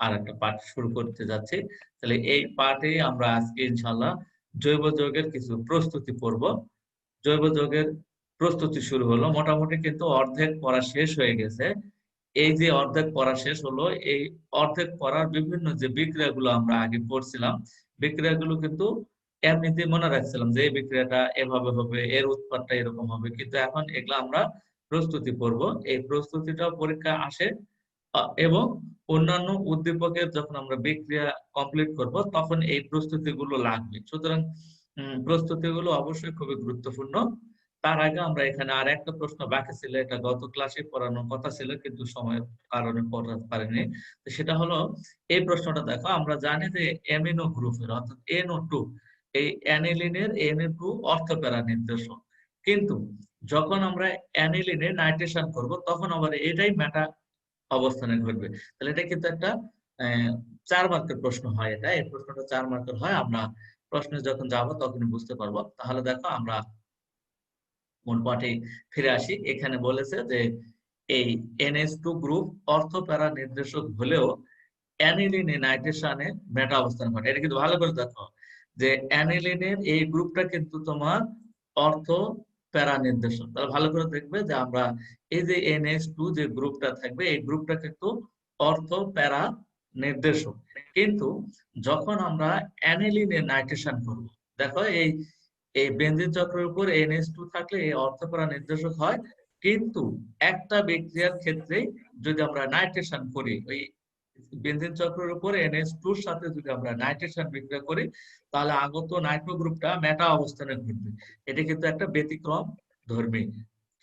আর একটা পাঠ শুরু করতে যাচ্ছি। তাহলে এই পাঠে আমরা আজকে ইনশাআল্লাহ জৈব যৌগের কিছু প্রস্তুতি পড়ব। জৈব যৌগের প্রস্তুতি শুরু হলো। মোটামুটি কিন্তু অর্ধেক পড়া শেষ হয়ে গেছে। এই যে অর্ধেক পড়া শেষ হলো, এই অর্ধেক পড়ার বিভিন্ন যে বিক্রিয়াগুলো আমরা আগে পড়ছিলাম, বিক্রিয়াগুলো কিন্তু এমনিতেই মনে রাখছিলাম যে এই বিক্রিয়াটা এভাবে হবে, এর উৎপাদটা এরকম হবে। কিন্তু এখন এগুলা আমরা প্রস্তুতি পড়ব। এই প্রস্তুতিটাও পরীক্ষায় আসে এবং অন্যান্য উদ্দীপকের যখন আমরা বিক্রিয়া কমপ্লিট করব তখন এই প্রস্তুতিগুলো লাগবে। সুতরাং প্রস্তুতিগুলো অবশ্যই খুবই গুরুত্বপূর্ণ। তার আগে আমরা এখানে আর একটা প্রশ্ন বাকি ছিল, এটা গত ক্লাসে পড়ানোর কথা ছিল কিন্তু সময়ের কারণে পড়াতে পারিনি। তো সেটা হলো এই প্রশ্নটা দেখো, আমরা জানি যে অ্যামিনো গ্রুপের অর্থাৎ NO2 এই অ্যানিলিনের Na2 অর্থপ্যারা নির্দেশক। কিন্তু যখন আমরা অ্যানিলিনে নাইট্রেশন করব তখন আবার এটাই মেটা অবস্থানে ঘটবে। তাহলে এটা কিন্তু একটা ৪ মার্কের প্রশ্ন হয় এটা। এই প্রশ্নটা ৪ মার্কের হয়। আমরা প্রশ্নে যখন যাব তখনই বুঝতে পারবো। তাহলে দেখো আমরা মূল পাঠে ফিরে আসি। এখানে বলেছে যে এই NH2 গ্রুপ অর্থপ্যারা নির্দেশক হলেও অ্যানিলিনে নাইট্রেশনে মেটা অবস্থান ঘটে। এটা কিন্তু ভালো করে দেখো যে অ্যানিলিনের এই গ্রুপটা কিন্তু তোমার অর্থ প্যারা নির্দেশক। তাহলে ভালো করে দেখবে যে আমরা এই যে NH2 যে গ্রুপটা থাকবে এই গ্রুপটা কিন্তু অর্থ প্যারা নির্দেশক। কিন্তু যখন আমরা অ্যানিলিনে নাইট্রেশন করব, দেখো এই এই বেনজিন চক্রের উপর NH2 থাকলে এই অর্থপ্যারা নির্দেশক হয়। কিন্তু একটা বিক্রিয়ার ক্ষেত্রে যদি আমরা নাইট্রেশন করি, ওই বেনজিন চক্রের উপর NH2 এর সাথে যদি আমরা নাইট্রেশন বিক্রিয়া করি তাহলে আগত নাইট্রো গ্রুপটা মেটা অবস্থানে ঘটবে। এটা কিন্তু একটা ব্যতিক্রম ধর্মী।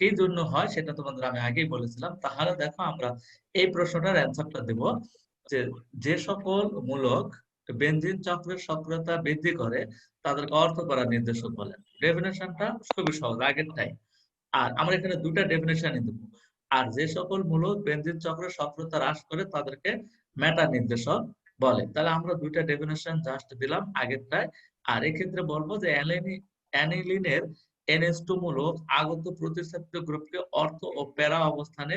কি জন্য হয় সেটা তোমাদের আমি আগেই বলেছিলাম। তাহলে দেখো আমরা এই প্রশ্নটার অ্যান্সারটা দেব যে যে সকল মূলক বেনজিন চক্রের সক্রিয়তা বৃদ্ধি করে তাদেরকে অর্থকরা নির্দেশক বলে। ডেফিনেশনটা খুবই সহজ, আগেরটাই। আর আমরা এখানে দুটা ডেফিনেশনই দেবো। আর যে সকল মূলক বেনজিন চক্রের সক্রিয়তা হ্রাস করে তাদেরকে মেটা নির্দেশক বলে। তাহলে আমরা দুইটা ডেফিনেশন জাস্ট দিলাম আগেরটায়। আর এক্ষেত্রে বলবো যে অ্যানিলিনের NH2 মূলক আগত প্রতিস্থাপিত গ্রুপকে অর্থ ও প্যারা অবস্থানে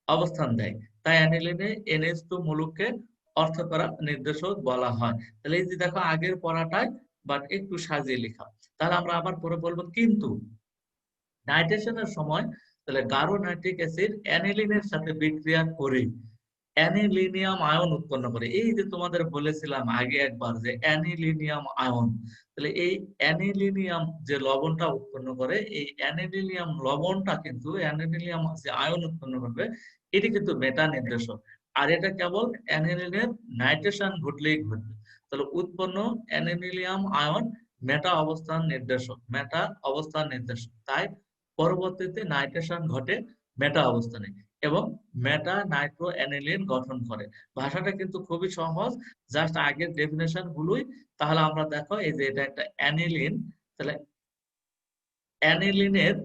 অবস্থান দেয়। তাই অ্যানিলিনে NH2 মূলককে অর্থ প্যারা নির্দেশক বলা হয়। তাহলে এই যে দেখো আগের পড়াটায় বাট একটু সাজিয়ে লেখা। তাহলে আমরা আবার পরে বলবো কিন্তু নাইট্রেশনের সময় তাহলে গাঢ় নাইট্রিক অ্যাসিড অ্যানিলিনের সাথে বিক্রিয়া করে অ্যানিলিনিয়াম আয়ন উৎপন্ন করে। এই যে তোমাদের বলেছিলাম আগে একবার যে অ্যানিলিনিয়াম আয়ন, তাহলে এই অ্যানিলিনিয়াম যে লবণটা উৎপন্ন করে এই অ্যানিলিনিয়াম লবণটা কিন্তু অ্যানিলিনিয়াম যে আয়ন উৎপন্ন করবে এটি কিন্তু মেটা নির্দেশক। আর এটা কেবল অ্যানিলিনের নাইট্রেশন ঘটলেই ঘটবে। তাহলে উৎপন্ন অ্যানিলিনিয়াম আয়ন মেটা অবস্থান নির্দেশক, মেটা অবস্থান নির্দেশক। তাই পরবর্তীতে নাইট্রেশন ঘটে মেটা অবস্থানে এবং মেটা নাইট্রো অ্যানিলিন গঠন করে। ভাষাটা কিন্তু খুবই সহজ, জাস্ট আগের ডেফিনেশন গুলোই। তাহলে আমরা দেখো এই যে এটা একটা অ্যানিলিন, তাহলে অ্যানিলিনের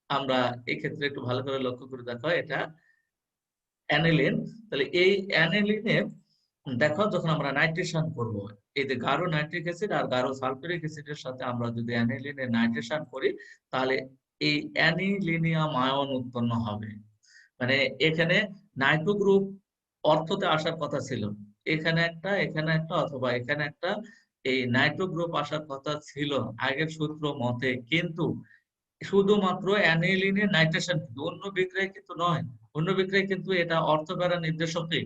আমরা এক্ষেত্রে একটু ভালো করে লক্ষ্য করে দেখো এটা অ্যানিলিন। তাহলে এই অ্যানিলিনের দেখো যখন আমরা নাইট্রেশন করব, এই যে গাঢ় নাইট্রিক অ্যাসিড আর গাঢ় সালফিউরিক অ্যাসিডের সাথে আমরা যদি অ্যানিলিনে নাইট্রেশন করি তাহলে এই অ্যানিলিনিয়াম আয়ন উৎপন্ন হবে। মানে এখানে নাইট্রো গ্রুপ অর্থতে আসার কথা ছিল, এখানে একটা এখানে একটা অথবা এখানে একটা, এই নাইট্রো গ্রুপ আসার কথা ছিল আগের সূত্র মতে। কিন্তু শুধুমাত্র অ্যানিলিনে নাইট্রেশন, কিন্তু অন্য বিক্রিয়ায় কিন্তু নয়। অন্য বিক্রিয়ায় কিন্তু এটা অর্থপ্যারা নির্দেশকই।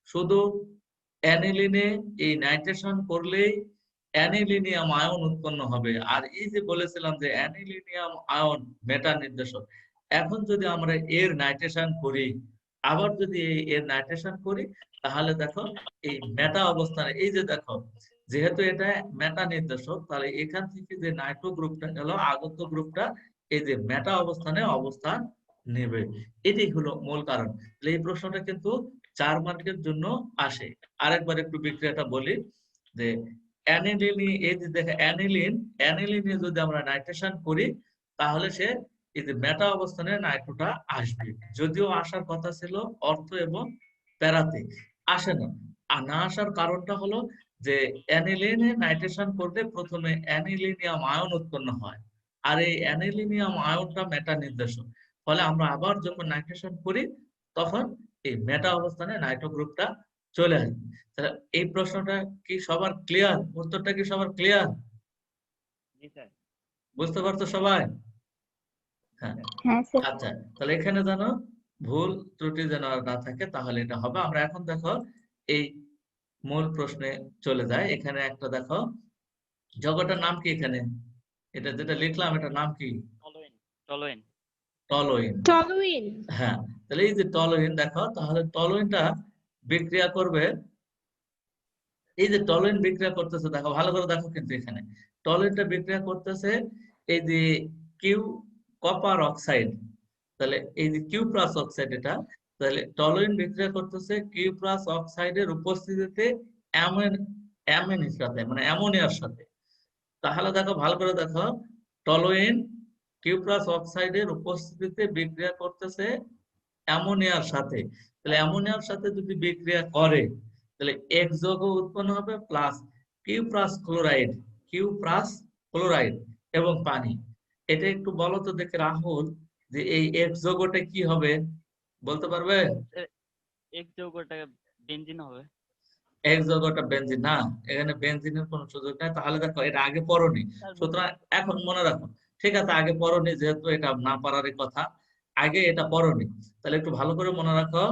শুধু অ্যানিলিনে এই নাইট্রেশন করলেই অ্যানিলিনিয়াম আয়ন উৎপন্ন হবে। আর এই যে বলেছিলাম যে অ্যানিলিনিয়াম আয়ন মেটা নির্দেশক, এখন যদি আমরা এর নাইট্রেশন করি, আবার যদি এর নাইট্রেশন করি তাহলে দেখো এই মেটা অবস্থানে, এই যে দেখো যেহেতু এটা মেটা নির্দেশক তাহলে এখান থেকে যে নাইট্রো গ্রুপটা গেল আগত গ্রুপটা এই যে মেটা অবস্থানে অবস্থান নেবে। এটাই হলো মূল কারণ। এই প্রশ্নটা কিন্তু ৪ মার্কের জন্য আসে। আরেকবার একটু বিক্রিয়াটা বলি যে অ্যানিলিন, এই যে দেখে অ্যানিলিনে যদি আমরা নাইট্রেশন করি তাহলে সে এই যে মেটা অবস্থানে নাইট্রোটা আসবে। যদিও আসার কথা ছিল অর্থ এবং প্যারাতে, আসে না। আর না আসার কারণটা হলো যে অ্যানিলিনে নাইট্রেশন করলে প্রথমে অ্যানিলিনিয়াম আয়ন উৎপন্ন হয়। আর এই অ্যানিলিনিয়াম আয়নটা মেটা নির্দেশক। ফলে আমরা আবার যখন নাইট্রেশন করি তখন এই মেটা অবস্থানে নাইট্রো গ্রুপটা চলে আসবে। তাহলে এই প্রশ্নটা কি সবার ক্লিয়ার? উত্তরটা কি সবার ক্লিয়ার? জি স্যার। বুঝতে পারছো সবাই? হ্যাঁ। হ্যাঁ স্যার। আচ্ছা, তাহলে এখানে যেন ভুল ত্রুটি যেন আর না থাকে, তাহলে এটা হবে। আমরা এখন দেখো এই মূল প্রশ্নে চলে যায়। এখানে একটা দেখো, জগতের নাম কি এখানে? এটা যেটা লিখলাম এটার নাম কি? টলোয়েন। টলোয়েন। টলোইন। টলুইন। হ্যাঁ, তাহলে এই যে টলোইন দেখো, তাহলে টলোইনটা বিক্রিয়া করবে। এই যে টলোইন বিক্রিয়া করতেছে দেখো, ভালো করে দেখো কিন্তু এখানে টলোইনটা বিক্রিয়া করতেছে এই যে কিউ কপার অক্সাইড। তাহলে এই যে কিউ প্লাস অক্সাইড, এটা তাহলে টলোইন বিক্রিয়া করতেছে কিউ প্লাস অক্সাইডের উপস্থিতিতে অ্যামিনের সাথে, মানে অ্যামোনিয়ার সাথে। তাহলে দেখো ভালো করে দেখো, টলোইন কিউ প্লাস অক্সাইডের উপস্থিতিতে বিক্রিয়া করতেছে অ্যামোনিয়ার সাথে। তাহলে অ্যামোনিয়ার সাথে যদি বিক্রিয়া করে তাহলে এক্স যৌগ উৎপন্ন হবে প্লাস কিউ প্লাস ক্লোরাইড এবং পানি। এটা একটু বলো তো দেখে রাহুল, যে এই এক্স যৌগটা কি হবে, বলতে পারবে? এক যৌগটা বেনজিন হবে। এক্স যৌগটা বেনজিন না, এখানে বেনজিনের কোনো সুযোগ নাই। তাহলে দেখো এটা আগে পড়োনি, স্যার সুতরাং এখন মনে রাখো। ঠিক আছে, আগে পড়োনি, যেহেতু এটা না পারারই কথা, আগে এটা পড়োনি। তাহলে একটু ভালো করে মনে রাখো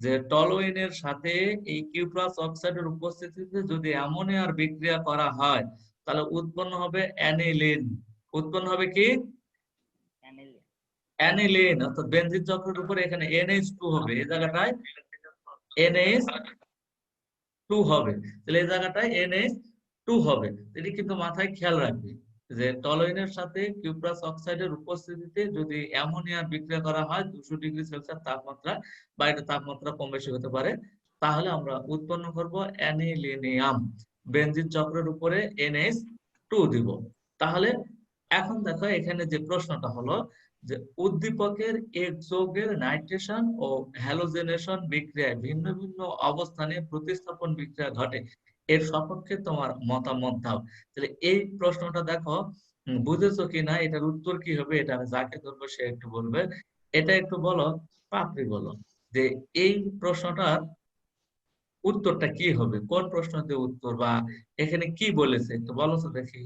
যে টলোইনের সাথে এই কিউ প্লাস অক্সাইডের উপস্থিতিতে যদি অ্যামোনিয়ার বিক্রিয়া করা হয় তাহলে উৎপন্ন হবে অ্যানিলিন। উৎপন্ন হবে কি? অ্যানিলিন। অ্যানিলিন। অর্থাৎ বেনজিন চক্রের উপরে এখানে NH2 হবে, এই জায়গাটায় NH2 হবে। তাহলে এই জায়গাটায় NH2 হবে। এটি কিন্তু মাথায় খেয়াল রাখবে যে টলোইনের সাথে কিউ প্লাস অক্সাইডের উপস্থিতিতে যদি অ্যামোনিয়ার বিক্রিয়া করা হয় 200 ডিগ্রি সেলসিয়াস তাপমাত্রা, বা এটা তাপমাত্রা কম বেশি হতে পারে, তাহলে আমরা উৎপন্ন করব অ্যানিলিনিয়াম। বেনজিন চক্রের উপরে NH2 দিব। তাহলে এখন দেখো এখানে যে প্রশ্নটা হলো যে উদ্দীপকের এক যৌগের নাইট্রেশন ও হ্যালোজেনেশন বিক্রিয়ায় ভিন্ন ভিন্ন অবস্থানে প্রতিস্থাপন বিক্রিয়া ঘটে, এর সপক্ষে তোমার মতামত দাও। তাহলে এই প্রশ্নটা দেখো, বুঝেছো কিনা, এটার উত্তর কি হবে, এটা আমি যাকে ধরবো সে একটু বলবে। এটা একটু বলো, পাপড়ি বলো, যে এই প্রশ্নটার উত্তরটা কি হবে, কোন প্রশ্নতে উত্তর, বা এখানে কি বলেছে একটু বলো তো দেখি।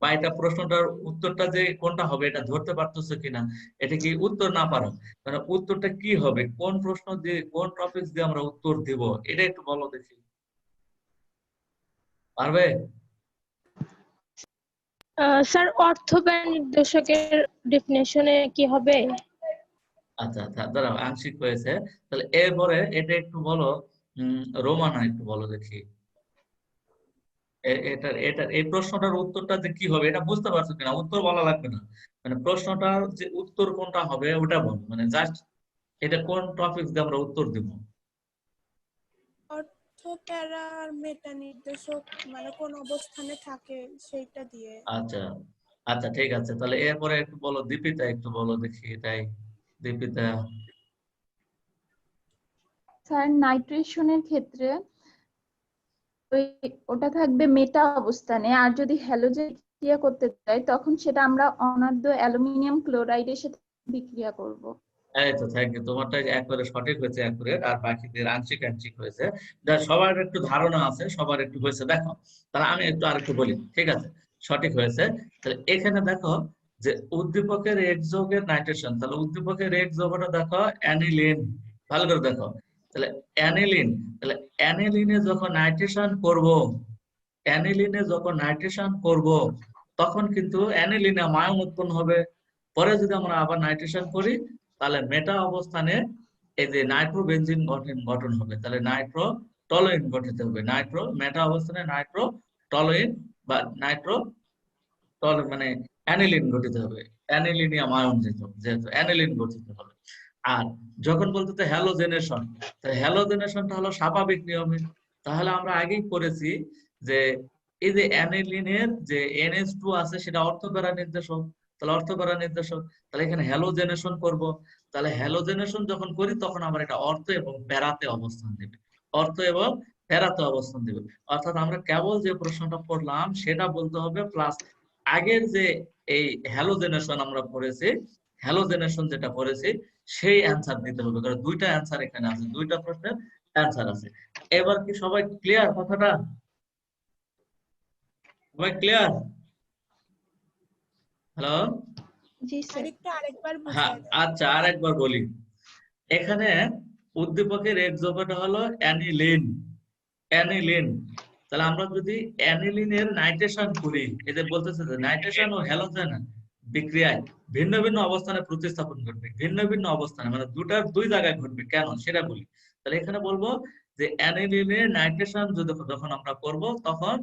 বা এটা প্রশ্নটার উত্তরটা যে কোনটা হবে এটা ধরতে পারতেছো কিনা, এটা কি উত্তর না পারো, মানে উত্তরটা কি হবে, কোন প্রশ্ন দিয়ে কোন টপিক দিয়ে আমরা উত্তর দিব, এটা একটু বলো দেখি, পারবে? স্যার অর্থ ব্যয় নির্দেশকের ডেফিনেশনে কি হবে? আচ্ছা আচ্ছা, দাঁড়াও, আংশিক হয়েছে। তাহলে এরপরে এটা একটু বলো, রোমানা একটু বলো দেখি। এটা এই প্রশ্নটার উত্তরটা যে কি হবে এটা বুঝতে পারছো কিনা, উত্তর বলা লাগবে না, মানে প্রশ্নটার যে উত্তর কোনটা হবে ওটা বলো, মানে জাস্ট এটা কোন টপিক দিয়ে আমরা উত্তর দিব। অর্থ প্যারা আর মেটা নির্দেশক মানে কোন অবস্থানে থাকে সেইটা দিয়ে। আচ্ছা আচ্ছা, ঠিক আছে। তাহলে এরপরে একটু বলো, দীপিতা একটু বলো দেখি এটাই, দীপিতা। স্যার নাইট্রেশনের ক্ষেত্রে ওটা থাকবে মেটা অবস্থানে, আর যদি হ্যালোজেন বিক্রিয়া করতে চাই তখন সেটা আমরা অনাদ্য অ্যালুমিনিয়াম ক্লোরাইডের সাথে বিক্রিয়া করব। এই তো, থ্যাংক ইউ, তোমারটা একবারে সঠিক হয়েছে, অ্যাকুরেট, আর বাকিদের আংশিক আংশিক হয়েছে। সবার একটু ধারণা আছে, সবার একটু হয়েছে দেখো। তাহলে আমি একটু আরেকটু বলি, ঠিক আছে, সঠিক হয়েছে। তাহলে এখানে দেখো যে উদ্দীপকের এক যৌগের নাইট্রেশন, তাহলে উদ্দীপকের এক যৌগটা দেখো অ্যানিলিন। ভালো করে দেখো, তাহলে অ্যানিলিন, তাহলে অ্যানিলিনে যখন নাইট্রেশন করব, অ্যানিলিনে যখন নাইট্রেশন করব তখন কিন্তু অ্যানিলিনে আয়ন উৎপন্ন হবে। পরে যদি আমরা আবার নাইট্রেশন করি তাহলে মেটা অবস্থানে এই যে নাইট্রোবেনজিন গঠন হবে, তাহলে নাইট্রো টলোইন গঠিত হবে। মেটা অবস্থানে নাইট্রো টলোইন বা নাইট্রো মানে অ্যানিলিন গঠিত হবে, অ্যানিলিনিয়াম আয়ন যেহেতু অ্যানিলিন গঠিত হবে। আর যখন বলতে হ্যালোজেনেশন, হ্যালোজেনেশনটা হলো স্বাভাবিক নিয়মে। তাহলে আমরা আগেই করেছি যে এই যে অ্যানিলিনের যে NH2 আছে সেটা অর্থপ্যারা নির্দেশক, তাহলে অর্থপ্যারা নির্দেশক, তাহলে এখানে হ্যালোজেনেশন করব। তাহলে হ্যালোজেনেশন যখন করি তখন আমরা এটা অর্থ এবং প্যারাতে অবস্থান দেবে, অর্থ এবং প্যারাতে অবস্থান দেবে। অর্থাৎ আমরা কেবল যে প্রশ্নটা পড়লাম সেটা বলতে হবে, প্লাস আগের যে এই হ্যালোজেনেশন আমরা পড়েছি, হ্যালোজেনেশন যেটা পড়েছি সেই অ্যান্সার দিতে হবে, কারণ দুইটা অ্যান্সার এখানে আছে, দুইটা প্রশ্নের অ্যান্সার আছে। এবার কি সবাই ক্লিয়ার কথাটা? সবাই ক্লিয়ার? হ্যালো? জি স্যার। আরেকবার হ্যাঁ, বুঝাই দেন। আচ্ছা আরেকবার বলি। এখানে উদ্দীপকের এক যোগটা হলো অ্যানিলিন। অ্যানিলিন। তাহলে আমরা যদি অ্যানিলিনের নাইট্রেশন করি, এদের বলতেছে যে নাইট্রেশন ও হ্যালোজেন বিক্রিয়ায় ভিন্ন ভিন্ন অবস্থানে প্রতিস্থাপন ঘটবে। ভিন্ন ভিন্ন অবস্থানে মানে দুটার দুই জায়গায় ঘটবে, কেন সেটা বলি। তাহলে এখানে বলবো যে অ্যানিলিনের নাইট্রেশন যখন আমরা করব, তখন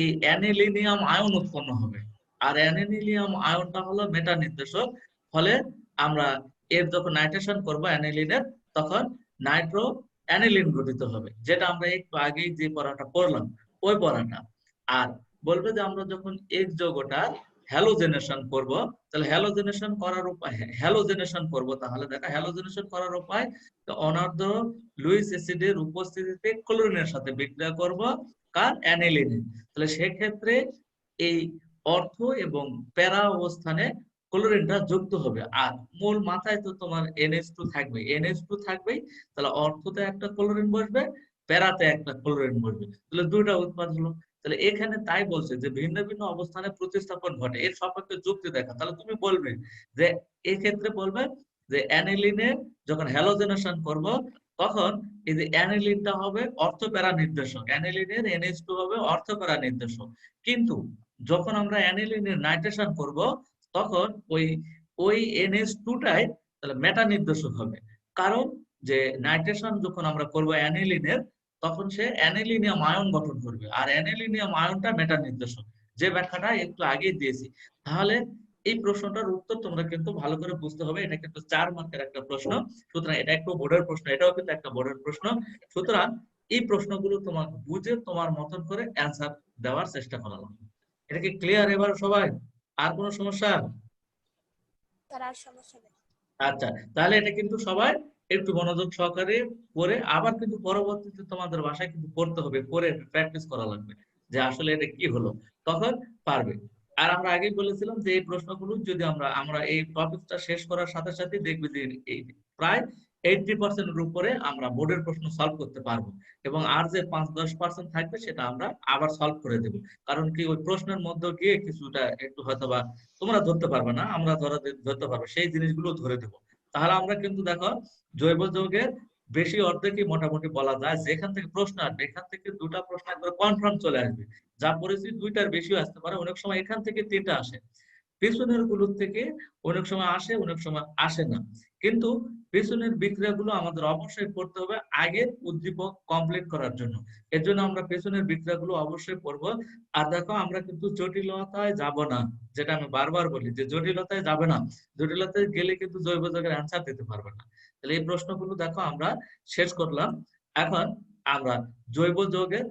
এই অ্যানিলিনিয়াম আয়ন উৎপন্ন হবে। আর অ্যানিলিনিয়াম আয়নটা হলো মেটা নির্দেশক। ফলে আমরা এর যখন নাইট্রেশন করব অ্যানিলিনের, তখন নাইট্রো অ্যানিলিন গঠিত হবে, যেটা আমরা একটু আগেই যে পড়াটা পড়লাম ওই পড়াটা। আর বলবে যে আমরা যখন এক যৌগটা হ্যালোজেনেশন করব, তাহলে হ্যালোজেনেশন করার উপায়, হ্যালোজেনেশন করব, তাহলে দেখা হ্যালোজেনেশন করার উপায় অনার্দ্র লুইস অ্যাসিডের উপস্থিতিতে ক্লোরিনের সাথে বিক্রিয়া করব কার অ্যানিলিনে। তাহলে সেক্ষেত্রে এই অর্থ এবং প্যারা অবস্থানে ক্লোরিনটা যুক্ত হবে। আর মূল মাথায় তো তোমার NH2 থাকবে, NH2 থাকবেই। তাহলে অর্থতে একটা ক্লোরিন বসবে, প্যারাতে একটা ক্লোরিন বসবে, তাহলে দুইটা উৎপাদ হলো। তাহলে এখানে তাই বলছে যে ভিন্ন ভিন্ন অবস্থানে প্রতিস্থাপন ঘটে, এর সপক্ষে যুক্তি দেখা। তাহলে তুমি বলবে যে এই ক্ষেত্রে বলবে যে অ্যানিলিনে যখন হ্যালোজেনেশন করব, তখন এই যে অ্যানিলিনটা হবে অর্থপ্যারা নির্দেশক, অ্যানিলিনের NH2 হবে অর্থপ্যারা নির্দেশক। কিন্তু যখন আমরা অ্যানিলিনের নাইট্রেশন করব, তখন ওই NH2টাই তাহলে মেটা নির্দেশক হবে। কারণ যে নাইট্রেশন যখন আমরা করব অ্যানিলিনের, তখন সে অ্যানিলিনিয়াম আয়ন গঠন করবে, আর অ্যানিলিনিয়াম আয়নটা মেটা নির্দেশক, যে ব্যাখ্যাটা একটু আগেই দিয়েছি। তাহলে এই প্রশ্নটার উত্তর তোমরা কিন্তু ভালো করে বুঝতে হবে, এটা কিন্তু 4 মার্কের একটা প্রশ্ন। সুতরাং এটা একটু বোর্ডের প্রশ্ন, এটাও কিন্তু একটা বোর্ডের প্রশ্ন। সুতরাং এই প্রশ্নগুলো তোমাকে বুঝে তোমার মতন করে অ্যান্সার দেওয়ার চেষ্টা করা লাগবে। এটা কি ক্লিয়ার এবার সবাই? আর কোনো সমস্যা? স্যার আর সমস্যা নেই। আচ্ছা, তাহলে এটা কিন্তু সবাই একটু মনোযোগ সহকারে পড়ে, আবার কিন্তু পরবর্তীতে তোমাদের বাসায় কিন্তু পড়তে হবে, পড়ে প্র্যাকটিস করা লাগবে যে আসলে এটা কি হলো, তখন পারবে। আর আমরা আগেই বলেছিলাম যে এই প্রশ্নগুলো যদি আমরা এই টপিকটা শেষ করার সাথে সাথে দেখবে যে এই প্রায় 80% এর উপরে আমরা বোর্ডের প্রশ্ন সলভ করতে পারবো, এবং আর যে 5-10% থাকবে সেটা আমরা আবার সলভ করে দেব। কারণ কি ওই প্রশ্নের মধ্যে গিয়ে কিছুটা একটু হয়তোবা তোমরা ধরতে পারবে না, আমরা ধরতে পারবো, সেই জিনিসগুলো ধরে দেবো। তাহলে আমরা কিন্তু দেখো জৈব যৌগের বেশি অর্ধেকই মোটামুটি বলা যায়, যেখান থেকে প্রশ্ন আসবে এখান থেকে দুটা প্রশ্ন একবার কনফার্ম চলে আসবে, যা পরিস্থিতি দুইটার বেশিও আসতে পারে, অনেক সময় এখান থেকে 3টা আসে। পেছনের গুলোর থেকে অনেক সময় আসে, অনেক সময় আসে না। কিন্তু পেছনের বিক্রিয়াগুলো আমাদের অবশ্যই পড়তে হবে আগের উদ্দীপক কমপ্লিট করার জন্য। এর জন্য আমরা পেছনের বিক্রিয়াগুলো অবশ্যই পড়বো। আর দেখো আমরা কিন্তু জটিলতায় যাব না, যেটা আমি বারবার বলি যে জটিলতায় যাবে না, জটিলতায় গেলে কিন্তু জৈব যৌগের অ্যান্সার দিতে পারবে না। তাহলে এই প্রশ্নগুলো দেখো আমরা শেষ করলাম। এখন আমরা জৈব যৌগের,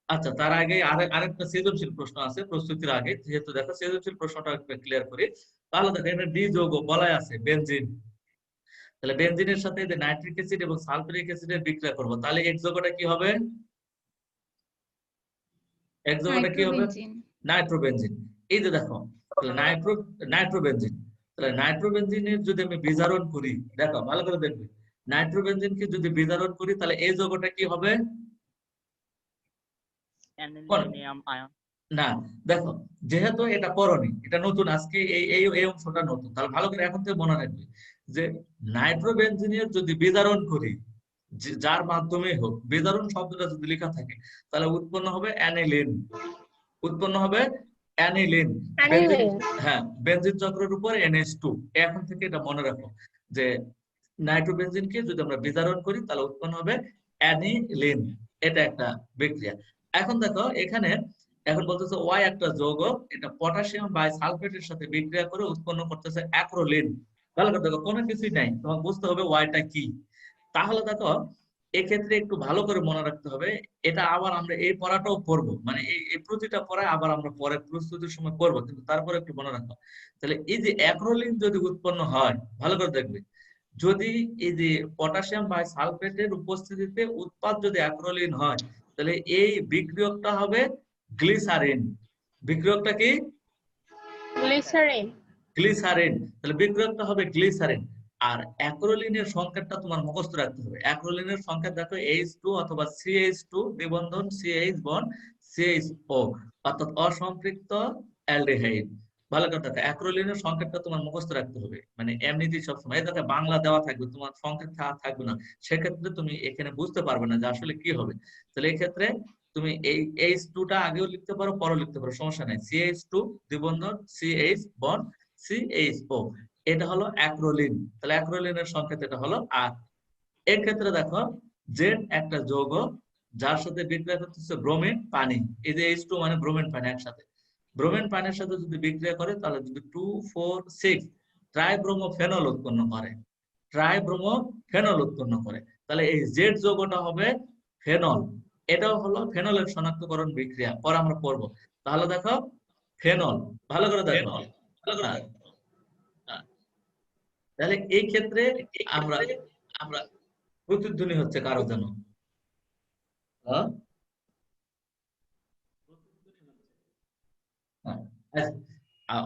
আচ্ছা তার আগে আরেকটা সৃজনশীল প্রশ্ন আছে প্রস্তুতির আগে, যেহেতু দেখো সৃজনশীল প্রশ্নটা একটু ক্লিয়ার করি। তাহলে দেখো এখানে ডি যৌগ বলাই আছে বেনজিন। তাহলে বেনজিনের সাথে যে নাইট্রিক অ্যাসিড এবং সালফিউরিক অ্যাসিডের বিক্রিয়া করব, তাহলে এক যৌগটা কি হবে? এক যৌগটা কি হবে? নাইট্রোবেনজিন। নাইট্রোবেনজিন। এই যে দেখো, তাহলে নাইট্রোবেনজিন, তাহলে নাইট্রোবেনজিনের যদি আমি বিজারণ করি, দেখো ভালো করে দেখবে, নাইট্রোবেনজিনকে যদি বিজারণ করি তাহলে এই যৌগটা কি হবে? অ্যানিলিনিয়াম আয়ন। না, দেখো যেহেতু এটা পড়নি, এটা নতুন, আজকে এই এই এই অংশটা নতুন, তাহলে ভালো করে এখন থেকে মনে রাখবে যে নাইট্রোবেনজিনের যদি বিজারণ করি, যার মাধ্যমে হোক, বিজারণ শব্দটা যদি লেখা থাকে, তাহলে উৎপন্ন হবে অ্যানিলিন, উৎপন্ন হবে অ্যানিলিন। বেনজিন, হ্যাঁ, বেনজিন চক্রের উপর NH2। এখন থেকে এটা মনে রাখো যে নাইট্রোবেনজিনকে যদি আমরা বিজারণ করি তাহলে উৎপন্ন হবে অ্যানিলিন। এটা একটা বিক্রিয়া। এখন দেখো এখানে এখন বলতেছে ওয়াই একটা যৌগ, এটা পটাশিয়াম বাইসালফেটের সাথে বিক্রিয়া করে উৎপন্ন করতেছে অ্যাক্রোলিন। ভালো করে দেখো, কোনো কিছুই নাই, তোমাকে বুঝতে হবে ওয়াইটা কি। তাহলে দেখো এক্ষেত্রে একটু ভালো করে মনে রাখতে হবে, এটা আবার আমরা এই পড়াটাও পড়বো, মানে এই প্রতিটা পড়ায় আবার আমরা পরে প্রস্তুতির সময় পড়বো, কিন্তু তারপরে একটু মনে রাখো। তাহলে এই যে অ্যাক্রোলিন যদি উৎপন্ন হয়, ভালো করে দেখবে, যদি এই যে পটাশিয়াম বাইসালফেটের উপস্থিতিতে উৎপাদ যদি অ্যাক্রোলিন হয়, তাহলে এই বিক্রিয়কটা হবে গ্লিসারিন। বিক্রিয়কটা কি? গ্লিসারিন। গ্লিসারিন। তাহলে বিক্রিয়কটা হবে গ্লিসারিন। আর অ্যাক্রোলিনের সংকেতটা তোমার মুখস্থ রাখতে হবে। অ্যাক্রোলিনের সংকেত দেখো H2 অথবা CH2 দ্বিবন্ধন CH বন্ড CHO, অর্থাৎ অসম্পৃক্ত অ্যালডিহাইড। ভালো কথা দেখো, অ্যাক্রোলিনের সংকেতটা তোমার মুখস্থ রাখতে হবে, মানে এমনিতেই সবসময় দেখো বাংলা দেওয়া থাকবে, তোমার সংকেত থাকবে না, সেক্ষেত্রে তুমি এখানে বুঝতে পারবে না যে আসলে কি হবে। তাহলে এই ক্ষেত্রে তুমি এই H2 টা আগেও লিখতে পারো, পরেও লিখতে পারো, সমস্যা নাই। CH2 দ্বিবন্ধন CH বন্ড CHO, এটা হলো অ্যাক্রোলিন। তাহলে অ্যাক্রোলিনের সংকেত এটা হলো। আর এর ক্ষেত্রে দেখো জেড একটা যৌগ যার সাথে বিক্রিয়া করতেছে ব্রোমিন পানি, এই যে H2 মানে ব্রোমিন পানি একসাথে, ব্রোমিন পানির সাথে যদি বিক্রিয়া করে তাহলে যদি 2,4,6 ট্রাইব্রোমোফেনল উৎপন্ন করে, ট্রাইব্রোমোফেনল উৎপন্ন করে, তাহলে এই জেড যৌগটা হবে ফেনল। এটাও হলো ফেনলের শনাক্তকরণ বিক্রিয়া, পরে আমরা পড়বো। তাহলে দেখো ফেনল, ভালো করে দেখো। হ্যাঁ, হ্যাঁ। তাহলে এই ক্ষেত্রে আমরা আমরা প্রতিধ্বনি হচ্ছে কারো যেন, হ্যাঁ?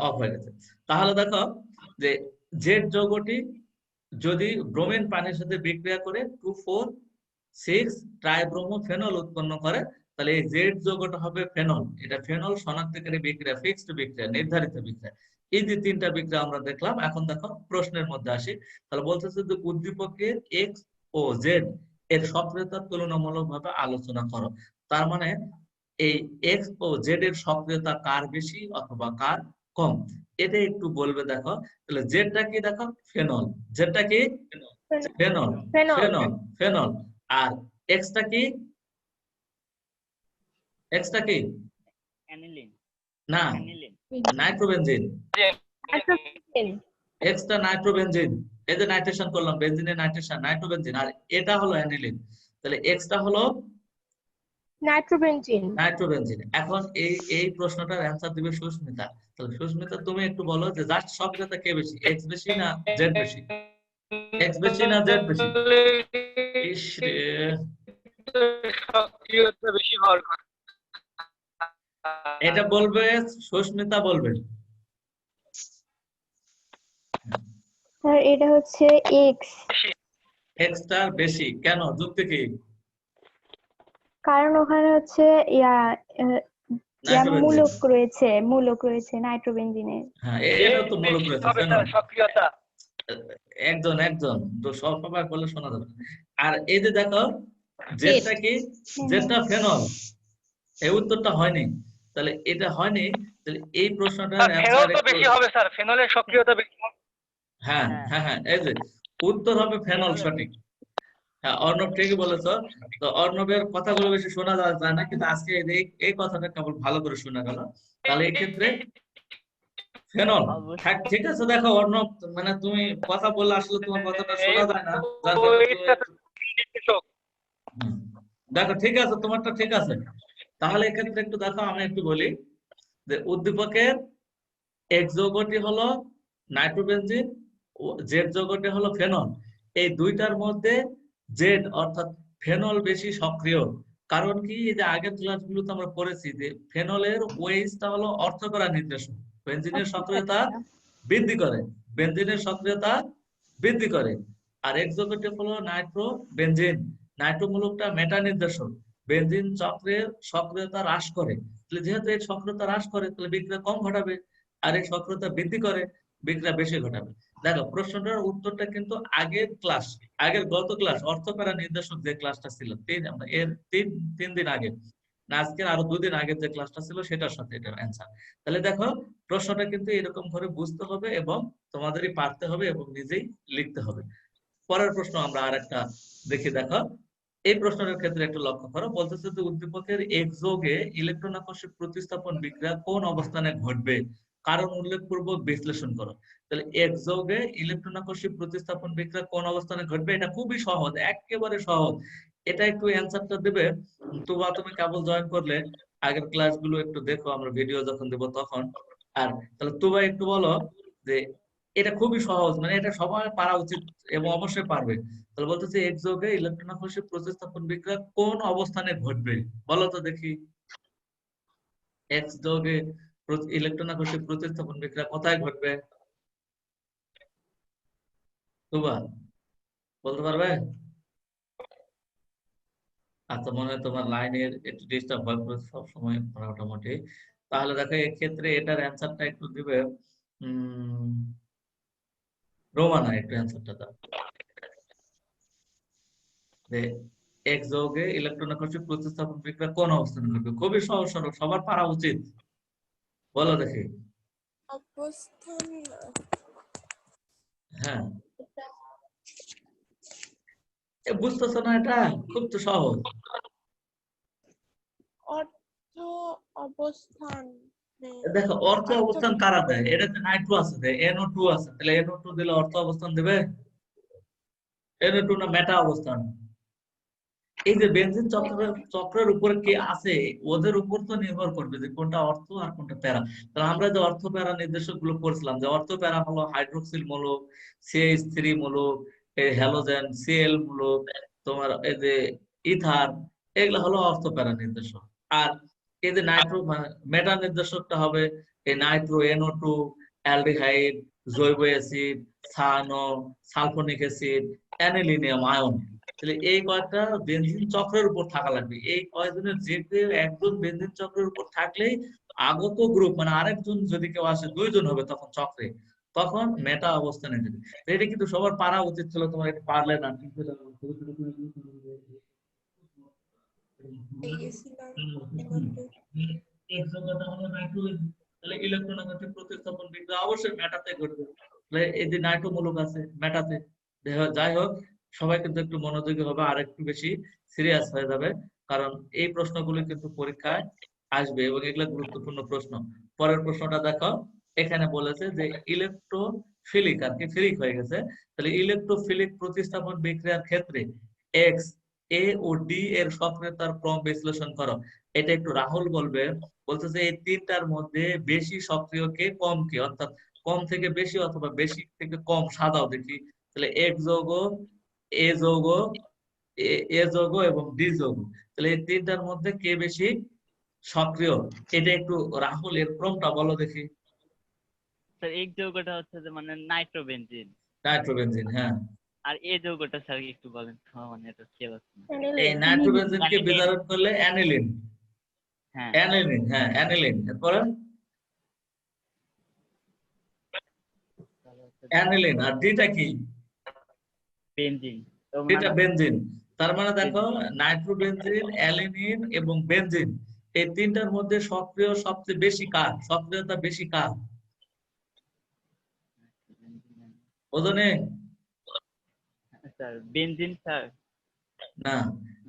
অফ হয়ে গেছে। তাহলে দেখো যে জেড যৌগটি যদি ব্রোমিন পানির সাথে বিক্রিয়া করে 2,4,6 ট্রাইব্রোমোফেনল উৎপন্ন করে, তাহলে এই জেড যৌগটা হবে ফেনল। এটা ফেনল শনাক্তকারী বিক্রিয়া, ফিক্সড বিক্রিয়া, নির্ধারিত বিক্রিয়া। এই যে তিনটা বিক্রিয়া আমরা দেখলাম। এখন দেখো প্রশ্নের মধ্যে আসি। তাহলে বলতেছে যে উদ্দীপকের এক্স ও জেড এর সক্রিয়তা তুলনামূলকভাবে আলোচনা করো। তার মানে এই এক্স ও জেড এর সক্রিয়তা কার বেশি অথবা কার কম, এটা একটু বলবে। দেখো তাহলে জেডটা কি, দেখো ফেনল, জেডটা কি ফেনল, ফেনল। Phenol, phenol. আর এক্সটা কি, এক্সটা কি অ্যানিলিন, না, অ্যানিলিন। নাইট্রোবেনজিন। নাইট্রোজেন। এক্সটা নাইট্রোবেনজিন, এই যে নাইট্রেশন করলাম, বেনজিনের নাইট্রেশন, নাইট্রোবেনজিন। আর এটা হলো অ্যানিলিন, তাহলে এক্সটা হলো নাইট্রোবেনজিন। নাইট্রোবেনজিন। এখন এই প্রশ্নটার অ্যান্সার দিবে সুস্মিতা। তাহলে সুস্মিতা তুমি একটু বলো যে জাস্ট সক্রিয়তা কে বেশি, এক্স বেশি না জেড বেশি? এক্স বেশি না জেড বেশি? ইস রে, সক্রিয়তা বেশি হওয়ার কথা। এটা বলবে সুস্মিতা, বলবে। স্যার এটা হচ্ছে এক্স, এক্সটার বেশি কেন, যুক্তি কি? কারণ ওখানে হচ্ছে নাইট্রোবেনজিন, মূলক রয়েছে নাইট্রোবেনজিনের। হ্যাঁ এটাও তো মূলক রয়েছে, ফেনল। সক্রিয়তা একজন একজন তো সবাই বলে শোনা যাবে। আর এই যে দেখো জেডটা কি, জেডটা ফেনল, এই উত্তরটা হয়নি। তাহলে এটা হয়নি, তাহলে এই প্রশ্নটার অ্যান্সার একটু বেশি হবে স্যার, ফেনলের সক্রিয়তা বেশি। হ্যাঁ হ্যাঁ হ্যাঁ, এই যে উত্তর হবে ফেনল, সঠিক। হ্যাঁ অর্ণব ঠিকই বলেছো। তো অর্ণবের কথাগুলো বেশি শোনা যায় না, কিন্তু আজকে এই কথাটা কেবল ভালো করে শোনা গেল। তাহলে এই ক্ষেত্রে ফেনল। হ্যাঁ ঠিক আছে। দেখো অর্ণব, মানে তুমি কথা বললে আসলে তোমার কথাটা শোনা যায় না, যার কারণে তুমি হুম। দেখো ঠিক আছে, তোমারটা ঠিক আছে। তাহলে এক্ষেত্রে একটু দেখো, আমি একটু বলি যে উদ্দীপকের এক্স যৌগটি হলো নাইট্রোবেনজিন, জেড যৌগটি হলো ফেনল। এই দুইটার মধ্যে জেড অর্থাৎ ফেনল বেশি সক্রিয়। কারণ কি, এই যে আগের ক্লাসগুলোতে আমরা পড়েছি যে ফেনলের ওয়েজটা হলো অর্থকরা নির্দেশক, বেনজিনের সক্রিয়তা বৃদ্ধি করে, বেনজিনের সক্রিয়তা বৃদ্ধি করে। আর এক্স যৌগটি হলো নাইট্রো বেনজিন, নাইট্রো মূলকটা মেটা নির্দেশক, বেনজিন চক্রের সক্রিয়তা হ্রাস করে। তাহলে যেহেতু এই সক্রিয়তা হ্রাস করে, তাহলে বিক্রিয়া কম ঘটাবে। আর এই সক্রিয়তা বৃদ্ধি করে, বিক্রিয়া বেশি ঘটাবে। দেখো প্রশ্নটার উত্তরটা কিন্তু আগের গত ক্লাস অর্থকরা নির্দেশক যে ক্লাসটা ছিল এর তিন দিন আগে, না আজকের আরো 2 দিন আগের যে ক্লাসটা ছিল সেটার সাথে এটার অ্যান্সার। তাহলে দেখো প্রশ্নটা কিন্তু এরকম করে বুঝতে হবে এবং তোমাদেরই পারতে হবে এবং নিজেই লিখতে হবে। পরের প্রশ্ন আমরা আরেকটা দেখি। দেখো এই প্রশ্নের ক্ষেত্রে একটু লক্ষ্য করো, বলতেছে যে উদ্দীপকের এক যৌগে ইলেকট্রন আকর্ষণ প্রতিস্থাপন বিক্রিয়া কোন অবস্থানে ঘটবে, কারণ উল্লেখপূর্বক বিশ্লেষণ করো। তাহলে এক যৌগে ইলেকট্রন আকর্ষণ প্রতিস্থাপন বিক্রিয়া কোন অবস্থানে ঘটবে, এটা খুবই সহজ, একেবারে সহজ। এটা একটু অ্যান্সারটা দেবে। তুমি কেবল জয়েন করলে, আগের ক্লাসগুলো একটু দেখো, আমরা ভিডিও যখন দেবো তখন। আর তাহলে তুবা একটু বলো যে এটা খুবই সহজ, মানে এটা সবাই পারা উচিত এবং অবশ্যই পারবে। তাহলে বলতেছে এক যৌগে ইলেকট্রন আকর্ষণ প্রতিস্থাপন বিক্রিয়া কোন অবস্থানে ঘটবে, বলো তো দেখি। এক যৌগে ইলেকট্রন আকর্ষণ প্রতিস্থাপন বিক্রিয়া কোথায় ঘটবে? তুবা বলতে পারবে? আচ্ছা, মনে হয় তোমার লাইনের একটু ডিস্টার্ব হয় সব সময় মোটামুটি। তাহলে দেখো এক্ষেত্রে এটার অ্যান্সারটা একটু দিবে রোমানা, একটু অ্যান্সারটা দাও যে এক যৌগে ইলেকট্রন আকর্ষণ প্রতিস্থাপন বিক্রিয়া কোন অবস্থানে ঘটবে? খুবই সহজ সরল, সবার পারা উচিত। বলো দেখি। অবস্থান হ্যাঁ, বুঝতেছো না? এটা খুব তো সহজ। অর্থ অবস্থান দেখো অর্থ অবস্থান কারা দেয়? এটাতে নাইট্রো আছে, দেয় NO2 আছে, তাহলে NO2 দিলে অর্থ অবস্থান দেবে? NO2 না মেটা অবস্থান? এই যে বেনজিন চক্রের উপর কে আছে, ওদের উপর তো নির্ভর করবে যে কোনটা অর্থ আর কোনটা প্যারা। তাহলে আমরা যে অর্থ প্যারা নির্দেশক গুলো পড়ছিলাম, যে অর্থ প্যারা হলো হাইড্রোক্সিল মূলক, CH3 মূলক, হ্যালোজেন, Cl মূলক, তোমার এই যে ইথার, এগুলো হলো অর্থ প্যারা নির্দেশক। আর এই যে নাইট্রো মেটা নির্দেশকটা হবে এই নাইট্রো, NO2, অ্যালডিহাইড, জৈব acid, cyano, sulphonic acid, anilinium ion. তাহলে এই কয়েকটা বেনজিন চক্রের উপর থাকা লাগবে। এই কয়েকজনের যে কেউ একজন বেনজিন চক্রের উপর থাকলেই আগত গ্রুপ, মানে আরেকজন যদি কেউ আসে, দুইজন হবে তখন চক্রে, তখন মেটা অবস্থানে যাবে। এটা কিন্তু সবার পারা উচিত ছিল, তোমার এটা পারলে না কিন্তু গেছিলাম NO2 তাহলে ইলেকট্রন আকর্ষণ প্রতিস্থাপন বিক্রিয়া অবশ্যই মেটাতে ঘটবে। তাহলে এই যে নাইট্রো মূলক আছে মেটাতে। যাই হোক, সবাই কিন্তু একটু মনোযোগী হবে আর একটু বেশি সিরিয়াস হয়ে যাবে, কারণ এই প্রশ্নগুলো কিন্তু পরীক্ষায় আসবে এবং এগুলো গুরুত্বপূর্ণ প্রশ্ন। পরের প্রশ্নটা দেখো, এখানে বলেছে যে ইলেকট্রোফিলিক, আর কি ফিলিক হয়ে গেছে, তাহলে ইলেকট্রোফিলিক প্রতিস্থাপন বিক্রিয়ার ক্ষেত্রে এক্স, এ ও ডি এর সক্রিয়তার ক্রম বিশ্লেষণ করো। এটা একটু রাহুল বলবে। বলতেছে এই তিনটার মধ্যে বেশি সক্রিয় কে, কম কে, অর্থাৎ কম থেকে বেশি অথবা বেশি থেকে কম সাজাও দেখি। তাহলে এক যৌগ, এ যৌগ, এ যৌগ এবং ডি যৌগ, তাহলে এই তিনটার মধ্যে কে বেশি সক্রিয়? এটা একটু রাহুল এর ক্রমটা বলো দেখি। স্যার এক যৌগটা হচ্ছে যে মানে নাইট্রোবেনজিন, নাইট্রোবেনজিন, হ্যাঁ। আর এই যৌগটা স্যার একটু বলেন তো, মানে এটা কি হচ্ছে না। এই নাইট্রোবেনজিনকে বিজারণ করলে অ্যানিলিন, হ্যাঁ অ্যানিলিন, হ্যাঁ অ্যানিলিন। এরপরে অ্যানিলিন, আর ডিটা কি? বেনজিন। তো ডিটা মানে বেনজিন। তার মানে দেখো নাইট্রোবেনজিন, অ্যালিনিন এবং বেনজিন, এই তিনটার মধ্যে সক্রিয় সবচেয়ে বেশি কার, সক্রিয়তা বেশি কার ওজনে? Sir benzene sir. না,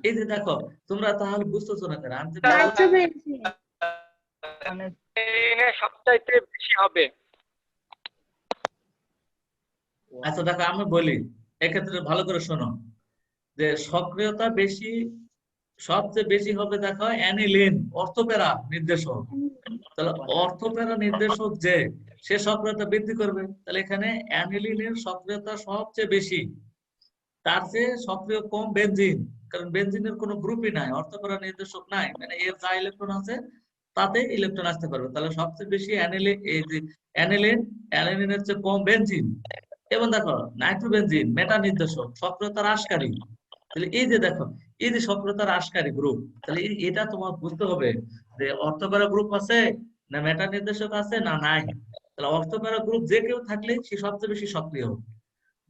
এই যে দেখো তোমরা তাহলে বুঝতেছো না কেন? আমি তো নাইট্রোবেনজিন। মানে সবচাইতে বেশি হবে। আচ্ছা দেখো আমি বলি, এক্ষেত্রে ভালো করে শোনো, যে সক্রিয়তা বেশি, সবচেয়ে বেশি হবে দেখো অ্যানিলিন, অর্থোপেরা নির্দেশক। তাহলে অর্থোপেরা নির্দেশক যে, সে সক্রিয়তা বৃদ্ধি করবে। তাহলে এখানে অ্যানিলিনের সক্রিয়তা সবচেয়ে বেশি, তার চেয়ে সক্রিয় কম বেনজিন, কারণ বেনজিনের কোনো গ্রুপই নাই, অর্থোপেরা নির্দেশক নাই, মানে এর যা ইলেকট্রন আছে তাতে ইলেকট্রন আসতে পারবে। তাহলে সবচেয়ে বেশি অ্যানিলিন, এই যে অ্যানিলিন, অ্যানিলিনের চেয়ে কম বেনজিন। এবং দেখো নাইট্রোবেনজিন মেটা নির্দেশক, সক্রিয়তা হ্রাসকারী। তাহলে এই যে দেখো, এই যে সক্রিয়তা হ্রাসকারী গ্রুপ, তাহলে এটা তোমার বুঝতে হবে যে অর্থকরা গ্রুপ আছে না মেটা নির্দেশক আছে না নাই। তাহলে অর্থকরা গ্রুপ যে কেউ থাকলে সে সবচেয়ে বেশি সক্রিয়,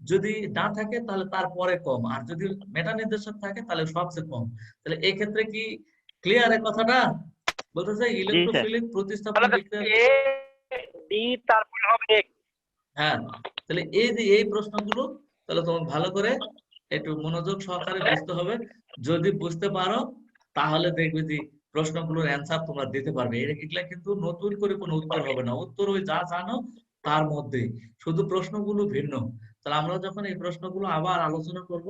যদি না থাকে তাহলে তারপরে কম, আর যদি মেটা নির্দেশক থাকে তাহলে সবচেয়ে কম। তাহলে এই ক্ষেত্রে কি ক্লিয়ার এই কথাটা? বলতেছে ইলেকট্রোফিলিক প্রতিস্থাপন বিক্রিয়া। এ ডি তারপরে হবে এক। হ্যাঁ, তাহলে এই যে এই প্রশ্নগুলো, তাহলে তোমার ভালো করে একটু মনোযোগ সহকারে বুঝতে হবে। যদি বুঝতে পারো তাহলে দেখবে যে প্রশ্নগুলোর অ্যান্সার তোমরা দিতে পারবে। এগুলা কিন্তু নতুন করে কোনো উত্তর হবে না, উত্তর ওই যা জানো তার মধ্যে, শুধু প্রশ্নগুলো ভিন্ন। তাহলে আমরা যখন এই প্রশ্নগুলো আবার আলোচনা করব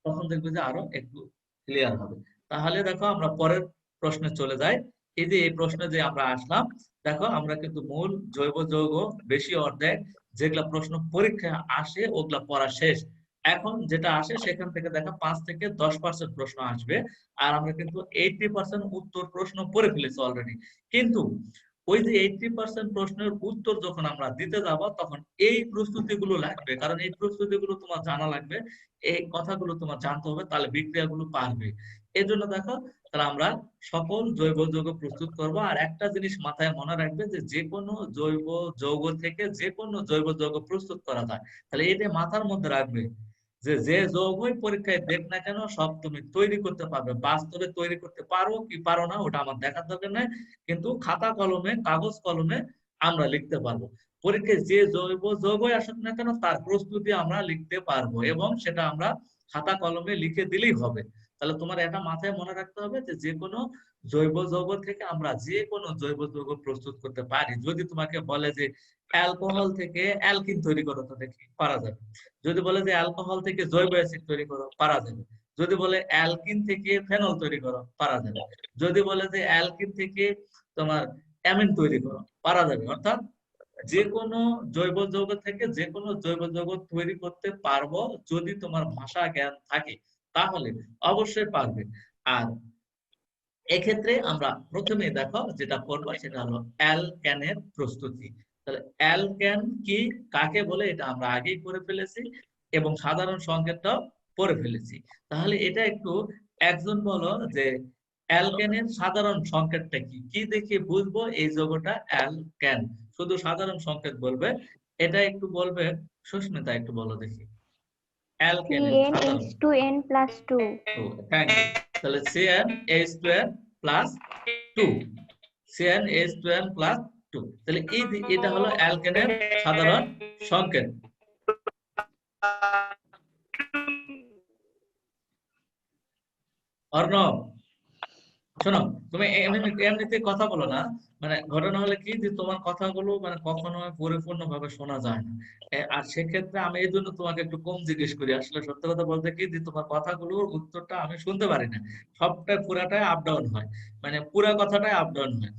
তখন দেখবে যে আরো একটু ক্লিয়ার হবে। তাহলে দেখো আমরা পরের প্রশ্নে চলে যাই। এই যে এই প্রশ্নে যে আমরা আসলাম, দেখো আমরা কিন্তু মূল জৈব যৌগ বেশি অর্ধেক যেগুলা প্রশ্ন পরীক্ষায় আসে ওগুলা পড়া শেষ। এখন যেটা আসে সেখান থেকে দেখা 5 থেকে 10% প্রশ্ন আসবে, আর আমরা কিন্তু 80% উত্তর প্রশ্ন পড়ে ফেলেছি অলরেডি। কিন্তু ওই যে 80% প্রশ্নের উত্তর যখন আমরা দিতে যাব তখন এই প্রস্তুতিগুলো লাগবে, কারণ এই প্রস্তুতিগুলো তোমার জানা লাগবে, এই কথাগুলো তোমার জানতে হবে, তাহলে বিক্রিয়াগুলো পারবে। এই জন্য দেখো, তাহলে আমরা সকল জৈব যৌগ প্রস্তুত করব। আর একটা জিনিস মাথায় মনে রাখবে যে যে কোনো জৈব যৌগ থেকে যে কোনো জৈব যৌগ প্রস্তুত করা যায়। তাহলে এটা মাথার মধ্যে রাখবে যে যে যৌগই পরীক্ষায় দেখ না কেন সব তুমি তৈরি করতে পারবে। বাস্তবে তৈরি করতে পারো কি পারো না ওটা আমার দেখার দরকার নাই, কিন্তু খাতা কলমে কাগজ কলমে আমরা লিখতে পারবো। পরীক্ষায় যে জৈব যৌগই আসুক না কেন তার প্রস্তুতি আমরা লিখতে পারবো, এবং সেটা আমরা খাতা কলমে লিখে দিলেই হবে। তাহলে তোমার এটা মাথায় মনে রাখতে হবে যে যে কোনো জৈব যৌগ থেকে আমরা যে কোনো জৈব যৌগ প্রস্তুত করতে পারি। যদি তোমাকে বলে যে অ্যালকোহল থেকে অ্যালকিন তৈরি করো, তো দেখি পারা যাবে। যদি বলে যে অ্যালকোহল থেকে জৈব অ্যাসিড তৈরি করো, পারা যাবে। যদি বলে অ্যালকিন থেকে ফেনল তৈরি করো, পারা যাবে। যদি বলে যে অ্যালকিন থেকে তোমার অ্যামিন তৈরি করো, পারা যাবে। অর্থাৎ যে কোনো জৈব যৌগ থেকে যে কোনো জৈব যৌগ তৈরি করতে পারবো যদি তোমার ভাষা জ্ঞান থাকে, তাহলে অবশ্যই পারবে। আর এক্ষেত্রে আমরা প্রথমে দেখো যেটা করবো সেটা হলো অ্যালকেনের প্রস্তুতি। তাহলে অ্যালকেন কি কাকে বলে এটা আমরা আগেই করে ফেলেছি, এবং সাধারণ সংকেতটাও পড়ে ফেলেছি। তাহলে এটা একটু একজন বলো যে অ্যালকেনের সাধারণ সংকেতটা কি, কি দেখে বুঝবো এই যৌগটা অ্যালকেন। শুধু সাধারণ সংকেত বলবে, এটা একটু বলবে। সুস্মিতা একটু বলো দেখি অ্যালকেনের সাধারণ। CnH2n+2। Thank you. তাহলে CnH2n+2, CnH2n+2। তাহলে এটা হলো অ্যালকেনের সাধারণ সংকেত। অর্ণব শোনো, তুমি এমনিতে কথা বলো না, মানে ঘটনা হলে কি যে তোমার কথাগুলো মানে কখনো পরিপূর্ণভাবে শোনা যায় না। আর সেক্ষেত্রে আমি এই জন্য তোমাকে একটু কম জিজ্ঞেস করি। আসলে সত্যি কথা বলতে কি যে তোমার কথাগুলোর উত্তরটা আমি শুনতে পারি না, সবটাই পুরাটাই আপ ডাউন হয়, মানে পুরা কথাটাই আপ ডাউন হয়।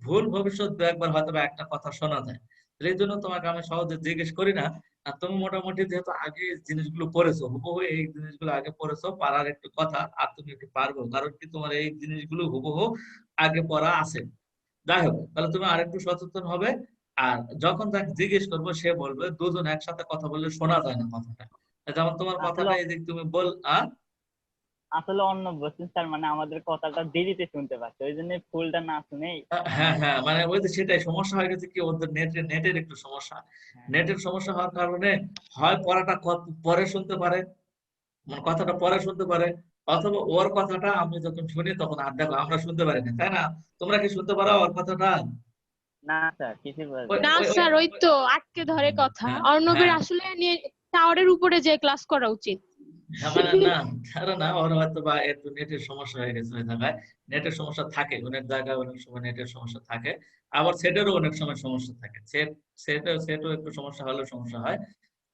ভুল ভবিষ্যৎ দু একবার হয়তো বা একটা কথা শোনা যায়। এই জন্য তোমাকে আমি সহজে জিজ্ঞেস করি না। আর তুমি মোটামুটি যেহেতু আগে জিনিসগুলো পড়েছো, হুবহু এই জিনিসগুলো আগে পড়েছো, পারার একটু কথা, আর তুমি একটু পারবো, কারণ কি তোমার এই জিনিসগুলো হুবহু আগে পড়া আছে। যাই হোক, তাহলে তুমি আরেকটু সচেতন হবে। আর যখন তাকে জিজ্ঞেস করবো সে বলবে, দুজন একসাথে কথা বললে শোনা যায় না কথাটা। যেমন তোমার কথাটা এই যে তুমি বল আসলে অন্য বলছেন স্যার, মানে আমাদের কথাটা দেরিতে শুনতে পাচ্ছে, ওই জন্য ফুলটা না শুনে। হ্যাঁ হ্যাঁ, মানে ওই যে সেটাই সমস্যা হয়ে গেছে কি, ওদের নেটের একটু সমস্যা। নেটের সমস্যা হওয়ার কারণে হয় পড়াটা পরে শুনতে পারে, মানে কথাটা পরে শুনতে পারে, অথবা ওর কথাটা আমি যখন শুনি তখন আর দেখো আমরা শুনতে পারি না, তাই না? তোমরা কি শুনতে পারো ওর কথাটা? না স্যার, কিছু না স্যার, ওই তো আটকে ধরে কথা। অর্ণবের আসলে টাওয়ারের উপরে যে ক্লাস করা উচিত। মানে না, তারা না, ওর হয়তো বা একটু নেটের সমস্যা হয়ে গেছে ওই জায়গায়। নেটের সমস্যা থাকে অনেক জায়গায়, অনেক সময় নেটের সমস্যা থাকে, আবার সেটেরও অনেক সময় সমস্যা থাকে। সেটও একটু সমস্যা হলে সমস্যা হয়।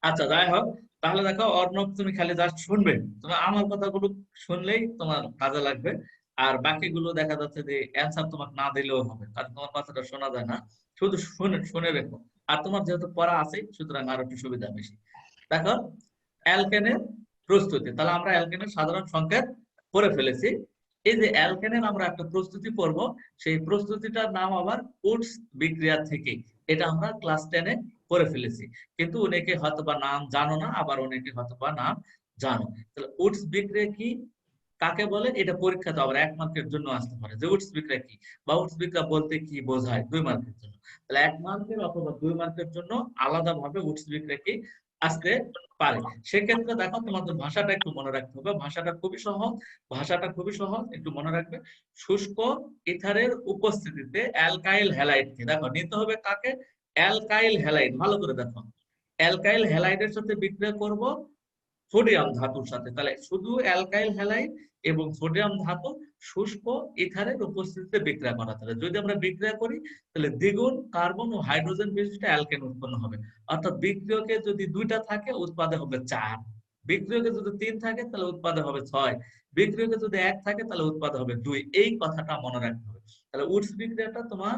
আচ্ছা যাই হোক, তাহলে দেখো অর্ণব, তুমি খালি জাস্ট শুনবে, তুমি আমার কথাগুলো শুনলেই তোমার কাজে লাগবে। আর বাকিগুলো দেখা যাচ্ছে যে অ্যান্সার তোমাকে না দিলেও হবে, কারণ তোমার কথাটা শোনা যায় না। শুধু শুনে শুনে রেখো। আর তোমার যেহেতু পড়া আছে সুতরাং আরো একটু সুবিধা বেশি। দেখো অ্যালকেনের প্রস্তুতি, তাহলে আমরা অ্যালকেনের সাধারণ সংকেত পড়ে ফেলেছি। এই যে অ্যালকেনের আমরা একটা প্রস্তুতি পড়বো, সেই প্রস্তুতিটার নাম আবার উডস বিক্রিয়া থেকে। এটা আমরা ক্লাস 10-এ পড়ে ফেলেছি, কিন্তু অনেকে হয়তোবা নাম জানো না, আবার অনেকে হয়তোবা নাম জানো। তাহলে উডস বিক্রিয়া কি কাকে বলে, এটা পরীক্ষাতে আবার 1 মার্কের জন্য আসতে পারে যে উডস বিক্রিয়া কি, বা উডস বিক্রিয়া বলতে কি বোঝায় 2 মার্কের জন্য। তাহলে 1 মার্কের অথবা 2 মার্কের জন্য আলাদাভাবে উডস বিক্রিয়া কি আসতে পারে। সেক্ষেত্রে দেখো তোমাদের ভাষাটা একটু মনে রাখতে হবে, ভাষাটা খুবই সহজ, ভাষাটা খুবই সহজ, একটু মনে রাখবে। শুষ্ক ইথারের উপস্থিতিতে অ্যালকাইল হ্যালাইডকে দেখো নিতে হবে কাকে, অ্যালকাইল হ্যালাইড। ভালো করে দেখো, অ্যালকাইল হ্যালাইডের সাথে বিক্রিয়া করব সোডিয়াম ধাতুর সাথে। তাহলে শুধু অ্যালকাইল হ্যালাইড এবং সোডিয়াম ধাতু শুষ্ক ইথারের উপস্থিতিতে বিক্রিয়া করা। তাহলে যদি আমরা বিক্রিয়া করি তাহলে দ্বিগুণ কার্বন ও হাইড্রোজেন বিশিষ্ট অ্যালকেন উৎপন্ন হবে। অর্থাৎ বিক্রিয়কে যদি 2টা থাকে উৎপাদে হবে 4, বিক্রিয়কে যদি 3 থাকে তাহলে উৎপাদে হবে 6, বিক্রিয়কে যদি 1 থাকে তাহলে উৎপাদে হবে 2। এই কথাটা মনে রাখতে হবে। তাহলে উডস বিক্রিয়াটা তোমার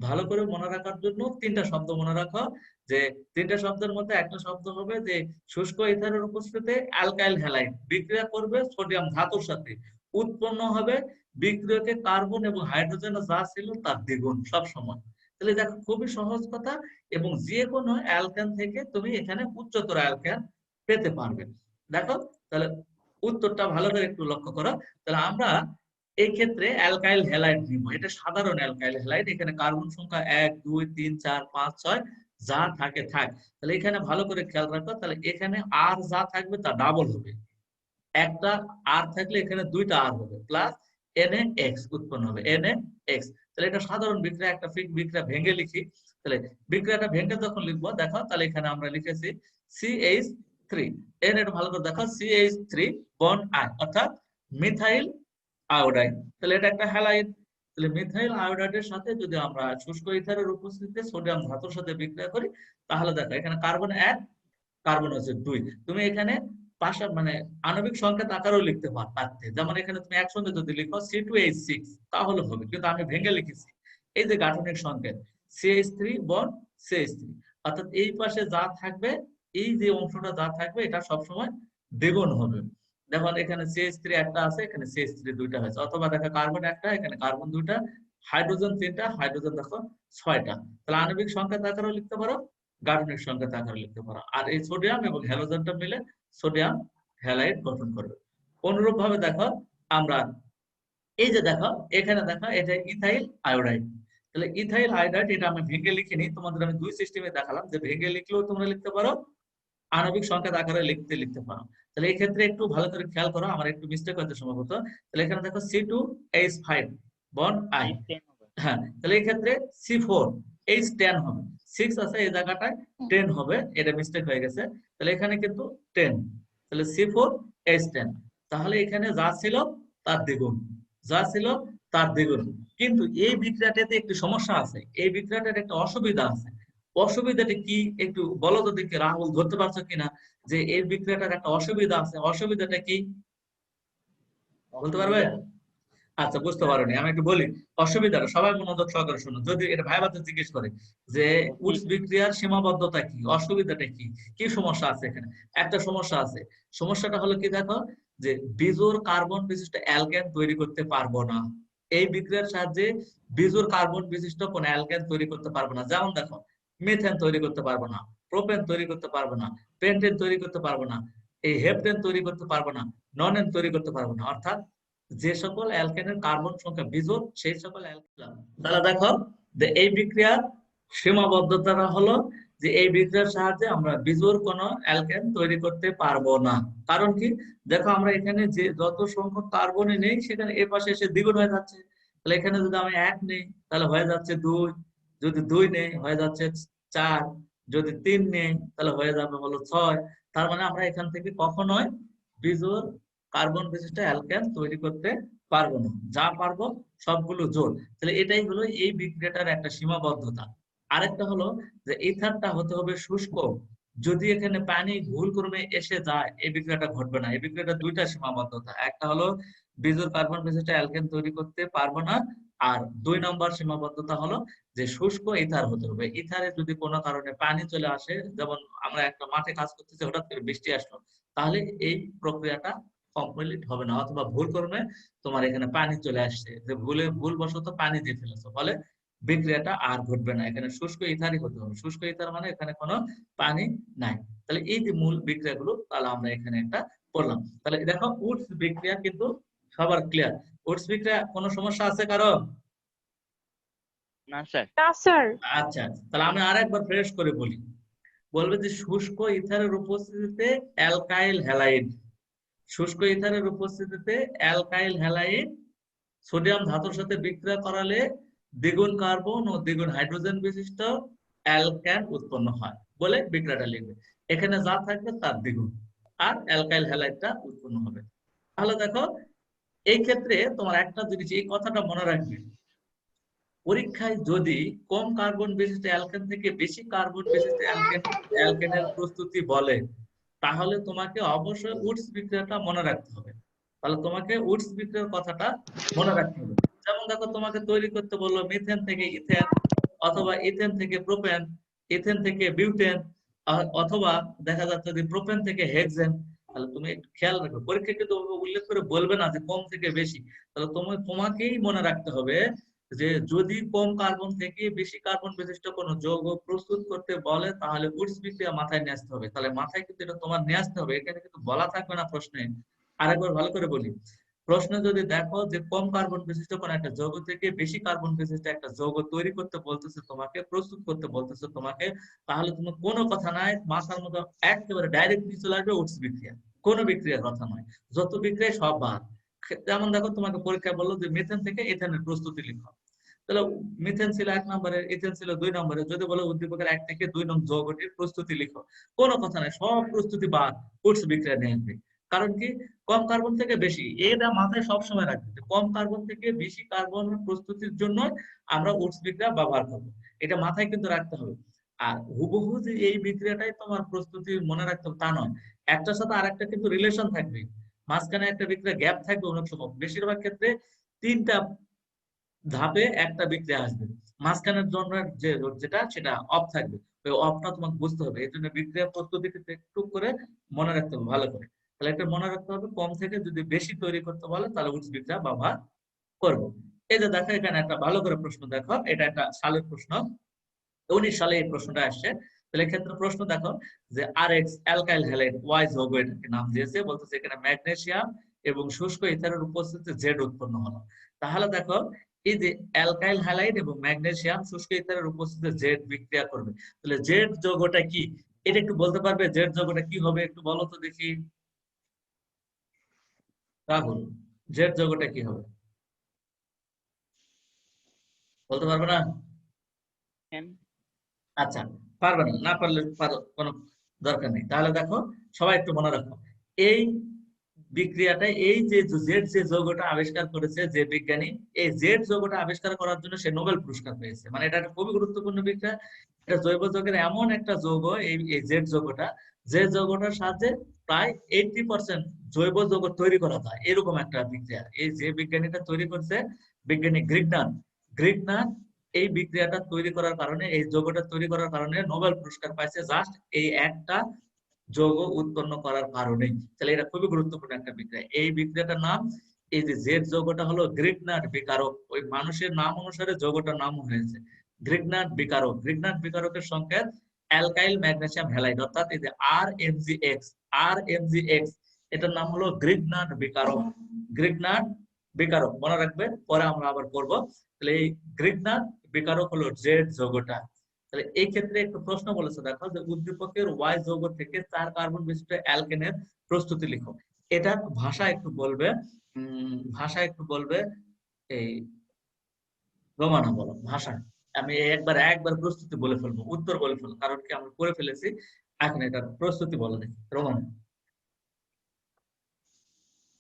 ভালো করে মনে রাখার জন্য 3টা শব্দ মনে রাখো, যে 3টা শব্দের মধ্যে একটা শব্দ হবে যে শুষ্ক ইথারের উপস্থিতিতে অ্যালকাইল হ্যালাইড বিক্রিয়া করবে সোডিয়াম ধাতুর সাথে, উৎপন্ন হবে বিক্রিয়কে কার্বন এবং হাইড্রোজেন যা ছিল তার দ্বিগুণ সব সময়। তাহলে দেখো খুবই সহজ কথা, এবং যে কোনো অ্যালকেন থেকে তুমি এখানে উচ্চতর অ্যালকেন পেতে পারবে। দেখো তাহলে উত্তরটা ভালো করে একটু লক্ষ্য করো। তাহলে আমরা এই ক্ষেত্রে অ্যালকাইল হ্যালাইড নিব, এটা সাধারণ অ্যালকাইল হ্যালাইড, এখানে কার্বন সংখ্যা 1 2 3 4 5 6 যা থাকে থাক। তাহলে এখানে ভালো করে খেয়াল রাখো, তাহলে এখানে আর যা থাকবে তা ডাবল হবে, একটা আর থাকলে এখানে দুইটা আর হবে, প্লাস NaX উৎপন্ন হবে, NaX। তাহলে এটা সাধারণ বিক্রিয়া, একটা বিক্রিয়া ভেঙে লিখি। তাহলে বিক্রিয়াটা ভেঙে যখন লিখবো দেখো, তাহলে এখানে আমরা লিখেছি CH3, এর এটা ভালো করে দেখো, CH3 বন্ড I, অর্থাৎ মিথাইল আয়োডাইড। তাহলে এটা একটা হ্যালাইড। তাহলে মিথাইল আয়োডাইডের সাথে যদি আমরা শুষ্ক ইথারের উপস্থিতিতে সোডিয়াম ধাতুর সাথে বিক্রিয়া করি, তাহলে দেখো এখানে কার্বন 1 কার্বন আছে 2, তুমি এখানে পাশা মানে আণবিক সংকেত আকারেও লিখতে পারতে, যেমন এখানে তুমি একসঙ্গে যদি লিখো C2H6 তাহলে হবে, কিন্তু আমি ভেঙে লিখেছি। এই যে গাঠনিক সংকেত CH3 বন্ড CH3, অর্থাৎ এই পাশে যা থাকবে, এই যে অংশটা যা থাকবে এটা সবসময় দ্বিগুণ হবে। দেখো এখানে CH3 একটা আছে, এখানে CH3 দুইটা হয়েছে, অথবা দেখো কার্বন একটা, এখানে কার্বন দুইটা, হাইড্রোজেন 3টা, হাইড্রোজেন দেখো 6টা। তাহলে আণবিক সংকেত আকারেও লিখতে পারো, গাঠনিক সংকেত আকারে লিখতে পারো। আর এই সোডিয়াম এবং হ্যালোজেনটা মিলে সোডিয়াম হ্যালাইড গঠন করবে। অনুরূপ ভাবে দেখো আমরা এই যে দেখো এখানে দেখো এটা ইথাইল আয়োডাইড। তাহলে ইথাইল আয়োডাইড এটা আমি ভেঙে লিখিনি, তোমাদের আমি দুই সিস্টেমে দেখালাম, যে ভেঙে লিখলেও তোমরা লিখতে পারো, আণবিক সংকেত আকারে লিখতে পারো। তাহলে এই ক্ষেত্রে একটু ভালো করে খেয়াল করো, আমার একটু মিস্টেক হয়েছে সম্ভবত। তাহলে এখানে দেখো C2H5 বন্ড I, হ্যাঁ, তাহলে এই ক্ষেত্রে C4H10 হবে, 6 আছে এই জায়গাটায় 10 হবে, এটা মিস্টেক হয়ে গেছে। তাহলে এখানে কিন্তু 10, তাহলে C4H10, তাহলে এখানে যা ছিল তার দ্বিগুণ, যা ছিল তার দ্বিগুণ। কিন্তু এই বিক্রিয়াটাতে একটু সমস্যা আছে, এই বিক্রিয়াটার একটা অসুবিধা আছে। অসুবিধাটা কি একটু বলো তো দেখি, রাহুল ধরতে পারছো কিনা যে এই বিক্রিয়াটার একটা অসুবিধা আছে, অসুবিধাটা কি বলতে পারবে? আচ্ছা, বুঝতে পারোনি, আমি একটু বলি অসুবিধাটা, সবাই মনোযোগ সহকারে শুনো। যদি এটা ভাইবাতে জিজ্ঞেস করে যে উৎস বিক্রিয়ার সীমাবদ্ধতা কি, অসুবিধাটা কি, কি সমস্যা আছে এখানে, একটা সমস্যা আছে। সমস্যাটা হলো কি দেখো, যে বিজোড় কার্বন বিশিষ্ট অ্যালকেন তৈরি করতে পারবো না। এই বিক্রিয়ার সাহায্যে বিজোড় কার্বন বিশিষ্ট কোন অ্যালকেন তৈরি করতে পারবো না। যেমন দেখো মিথেন তৈরি করতে পারবো না, প্রোপেন তৈরি করতে পারবো না, পেন্টেন তৈরি করতে পারবো না, এই হেপটেন তৈরি করতে পারবো না, ননেন তৈরি করতে পারবো না। অর্থাৎ যে সকল অ্যালকেনের কার্বন সংখ্যা বিজোড় সেই সকল অ্যালকেন। তাহলে দেখো যে এই বিক্রিয়ার সীমাবদ্ধতা হলো যে এই বিক্রিয়ার সাহায্যে আমরা বিজোড় কোনো অ্যালকেন তৈরি করতে পারবো না। কারণ কি দেখো, আমরা এখানে যে যত সংখ্যক কার্বনই নেই সেখানে এর পাশে এসে দ্বিগুণ হয়ে যাচ্ছে। তাহলে এখানে যদি আমি 1 নেই তাহলে হয়ে যাচ্ছে 2, যদি 2 নেই হয়ে যাচ্ছে 4, যদি 3 নেই তাহলে হয়ে যাবে হলো 6। তার মানে আমরা এখান থেকে কখনোই বিজোড় কার্বন বিশিষ্ট অ্যালকেন তৈরি করতে পারবো না, যা পারবো সবগুলো জোড়। তাহলে এটাই হলো এই বিক্রিয়াটার একটা সীমাবদ্ধতা। আরেকটা হলো যে ইথারটা হতে হবে শুষ্ক, যদি এখানে পানি ভুল ক্রমে এসে যায় এই বিক্রিয়াটা ঘটবে না। এই বিক্রিয়াটা দুইটা সীমাবদ্ধতা, একটা হলো বিজোড় কার্বন বিশিষ্ট অ্যালকেন তৈরি করতে পারবো না, আর 2 নম্বর সীমাবদ্ধতা হলো যে শুষ্ক ইথার হতে হবে। ইথারে যদি কোনো কারণে পানি চলে আসে, যেমন আমরা একটা মাঠে কাজ করতেছি হঠাৎ করে বৃষ্টি আসলো, তাহলে এই প্রক্রিয়াটা কমপ্লিট হবে না। অথবা ভুল করবে তোমার এখানে পানি চলে আসছে, যে ভুলবশত পানি দিয়ে ফেলেছো, ফলে বিক্রিয়াটা আর ঘটবে না। এখানে শুষ্ক ইথারই হতে হবে। শুষ্ক ইথার মানে এখানে কোনো পানি নাই। তাহলে এই যে মূল বিক্রিয়াগুলো তাহলে আমরা এখানে একটা পড়লাম। তাহলে দেখো উডস বিক্রিয়া কিন্তু সবার ক্লিয়ার। উডস বিক্রিয়া কোনো সমস্যা আছে কারো? না স্যার। না স্যার। আচ্ছা, তাহলে আমি আরেকবার ফ্রেশ করে বলি। বলবে যে শুষ্ক ইথারের উপস্থিতিতে অ্যালকাইল হ্যালাইড, শুষ্ক ইথারের উপস্থিতিতে অ্যালকাইল হ্যালাইড সোডিয়াম ধাতুর সাথে বিক্রিয়া করালে দ্বিগুণ কার্বন ও দ্বিগুণ হাইড্রোজেন বিশিষ্ট অ্যালকেন উৎপন্ন হয় বলে বিক্রিয়াটা লিখবে। এখানে যা থাকবে তার দ্বিগুণ, আর অ্যালকাইল হ্যালাইডটা উৎপন্ন হবে। তাহলে দেখো এই ক্ষেত্রে তোমার একটা জিনিস, এই কথাটা মনে রাখবে, পরীক্ষায় যদি কম কার্বন বিশিষ্ট অ্যালকেন থেকে বেশি কার্বন বিশিষ্ট অ্যালকেনের প্রস্তুতি বলে, তাহলে তোমাকে অবশ্যই উডস বিক্রিয়াটা মনে রাখতে হবে। তাহলে তোমাকে উডস বিক্রিয়ার কথাটা মনে রাখতে হবে। যেমন দেখো তোমাকে তৈরি করতে বললো মিথেন থেকে ইথেন, অথবা ইথেন থেকে প্রোপেন, ইথেন থেকে বিউটেন, অথবা দেখা যাচ্ছে যে প্রোপেন থেকে হেক্সেন। তাহলে তুমি একটু খেয়াল রাখবে, পরীক্ষা কিন্তু উল্লেখ করে বলবে না যে কম থেকে বেশি। তাহলে তোমাকেই মনে রাখতে হবে যে যদি কম কার্বন থেকে বেশি কার্বন বিশিষ্ট কোনো যৌগ প্রস্তুত করতে বলে তাহলে উডস বিক্রিয়া মাথায় নিয়ে আসতে হবে। তাহলে মাথায় কিন্তু এটা তোমার নিয়ে আসতে হবে, এখানে কিন্তু বলা থাকবে না প্রশ্নে। আরেকবার ভালো করে বলি, প্রশ্নে যদি দেখো যে কম কার্বন বিশিষ্ট কোন একটা যৌগ থেকে বেশি কার্বন বিশিষ্ট একটা যৌগ তৈরি করতে বলতেছে তোমাকে, প্রস্তুত করতে বলতেছে তোমাকে, তাহলে তোমার কোনো কথা নাই, মাথার মধ্যে একেবারে ডাইরেক্ট নিয়ে চলে আসবে উডস বিক্রিয়া, কোনো বিক্রিয়ার কথা নয়, যত বিক্রিয়া সব বাদ। যেমন দেখো তোমাকে পরীক্ষায় বললো যে মিথেন থেকে ইথেনের প্রস্তুতি লিখো, তাহলে মিথেন ছিল 1 নম্বরে, ইথেন ছিল 2 নম্বরে, যদি বলো উদ্দীপকের 1 থেকে 2 নং যৌগটির প্রস্তুতি লিখো, কোনো কথা নাই, সব প্রস্তুতি বাদ, উডস বিক্রিয়া নিয়ে আসবে। কারণ কি, কম কার্বন থেকে বেশি, এটা মাথায় সবসময় রাখবে যে কম কার্বন থেকে বেশি কার্বন প্রস্তুতির জন্য আমরা উডস বিক্রিয়া ব্যবহার করবো, এটা মাথায় কিন্তু রাখতে হবে। আর হুবহু যে এই বিক্রিয়াটাই তোমার প্রস্তুতি মনে রাখতে হবে তা নয়, একটার সাথে আরেকটা কিন্তু রিলেশন থাকবে, মাঝখানে একটা বিক্রিয়া গ্যাপ থাকবে অনেক সময়, বেশিরভাগ ক্ষেত্রে 3টা ধাপে একটা বিক্রিয়া আসবে, মাঝখানের জন্য যেটা সেটা অফ থাকবে, ওই অফটা তোমাকে বুঝতে হবে। এই জন্য বিক্রিয়া প্রস্তুতিকে একটু করে মনে রাখতে হবে ভালো করে। তাহলে এটা মনে রাখতে হবে, কম থেকে যদি বেশি তৈরি করতে বলে তাহলে উডস বিক্রিয়া ব্যবহার করবো। এই যে দেখো এখানে একটা ভালো করে প্রশ্ন দেখো, এটা একটা সালের প্রশ্ন, 19 সালে এই প্রশ্নটা আসছে। তাহলে এক্ষেত্রে প্রশ্ন দেখো যে আরএক্স অ্যালকাইল হ্যালাইড ওয়াই যৌগ এটাকে নাম দিয়েছে, বলতেছে এখানে ম্যাগনেসিয়াম এবং শুষ্ক ইথারের উপস্থিতিতে জেড উৎপন্ন হলো। তাহলে দেখো এই যে অ্যালকাইল হ্যালাইড এবং ম্যাগনেসিয়াম শুষ্ক ইথারের উপস্থিতিতে জেড বিক্রিয়া করবে, তাহলে জেড যৌগটা কি এটা একটু বলতে পারবে? জেড যৌগটা কি হবে একটু বলো তো দেখি রাহুল, জেড যৌগটা কি হবে বলতে পারবে না? আচ্ছা, পারবে না, না পারলে কোনো দরকার নেই। তাহলে দেখো সবাই একটু মনে রাখো, এই বিক্রিয়াটা, এই যে জেড যে যৌগটা আবিষ্কার করেছে যে বিজ্ঞানী, এই জেড যৌগটা আবিষ্কার করার জন্য সে নোবেল পুরস্কার পেয়েছে, মানে এটা একটা খুবই গুরুত্বপূর্ণ বিক্রিয়া। এটা জৈব যৌগের এমন একটা যৌগ, এই জেড যৌগটা, যে যৌগটার সাহায্যে প্রায় 80% জৈব যৌগ তৈরি করা যায়, এরকম একটা বিক্রিয়া। এই যে বিজ্ঞানীটা তৈরি করছে, বিজ্ঞানী গ্রিগনান এই বিক্রিয়াটা তৈরি করার কারণে, এই যৌগটা তৈরি করার কারণে নোবেল পুরস্কার পাইছে, জাস্ট এই একটা যৌগ উৎপন্ন করার কারণে। তাহলে এটা খুবই গুরুত্বপূর্ণ একটা বিক্রিয়া। এই বিক্রিয়াটার নাম, এই যে জেড যৌগটা হলো গ্রিগনাট বিকারক, ওই মানুষের নাম অনুসারে যৌগটার নাম হয়েছে গ্রিগনাট বিকারক। গ্রিগনাট বিকারকের সংকেত অ্যালকাইল ম্যাগনেসিয়াম হ্যালাইড, অর্থাৎ এই যে RMgX, এটার নাম হলো গ্রিগনাট বিকারক। গ্রিগনাট বিকারক মনে রাখবে, পরে আমরা আবার পড়বো। তাহলে এই গ্রিগনাট বিকারক হলো জেড যৌগটা। তাহলে এই ক্ষেত্রে একটু প্রশ্ন বলেছে দেখো যে উদ্দীপকের ওয়াই যৌগ থেকে 4 কার্বন বিশিষ্ট অ্যালকেনের প্রস্তুতি লিখো। এটা ভাষা একটু বলবে, এই রোমানা বলো ভাষা। আমি একবার প্রস্তুতি বলে ফেলবো, উত্তর বলে ফেলবো, কারণ কি আমরা করে ফেলেছি, এখন এটা প্রস্তুতি বলে দেখি। রোমানা,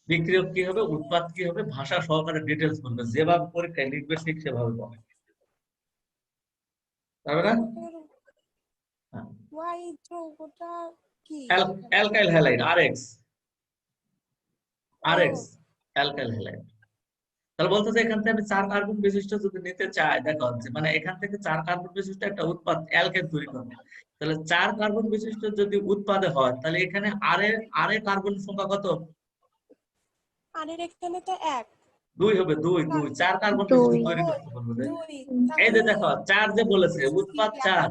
বিক্রিয়ক কি হবে, উৎপাদ কি হবে, ভাষা সহকারে ডিটেলস বলবে, যেভাবে পরীক্ষায় লিখবে ঠিক সেভাবে বলে, পারবে না? ওয়াই যৌগটা কি? Alkyl halide, RX alkyl halide. তাহলে বলতেছে এখান থেকে আমি 4 কার্বন বিশিষ্ট যদি নিতে চাই, দেখো মানে এখান থেকে 4 কার্বন বিশিষ্ট একটা উৎপাদ অ্যালকেন তৈরি করবে। তাহলে 4 কার্বন বিশিষ্ট যদি উৎপাদে হয়, তাহলে এখানে আরে কার্বন সংখ্যা কত? আরের এখানে তো 1 2 হবে, 2 4 কার্বন বিশিষ্ট তৈরি করতে বলবে। এই যে দেখো 4 যে বলেছে, উৎপাদ 4,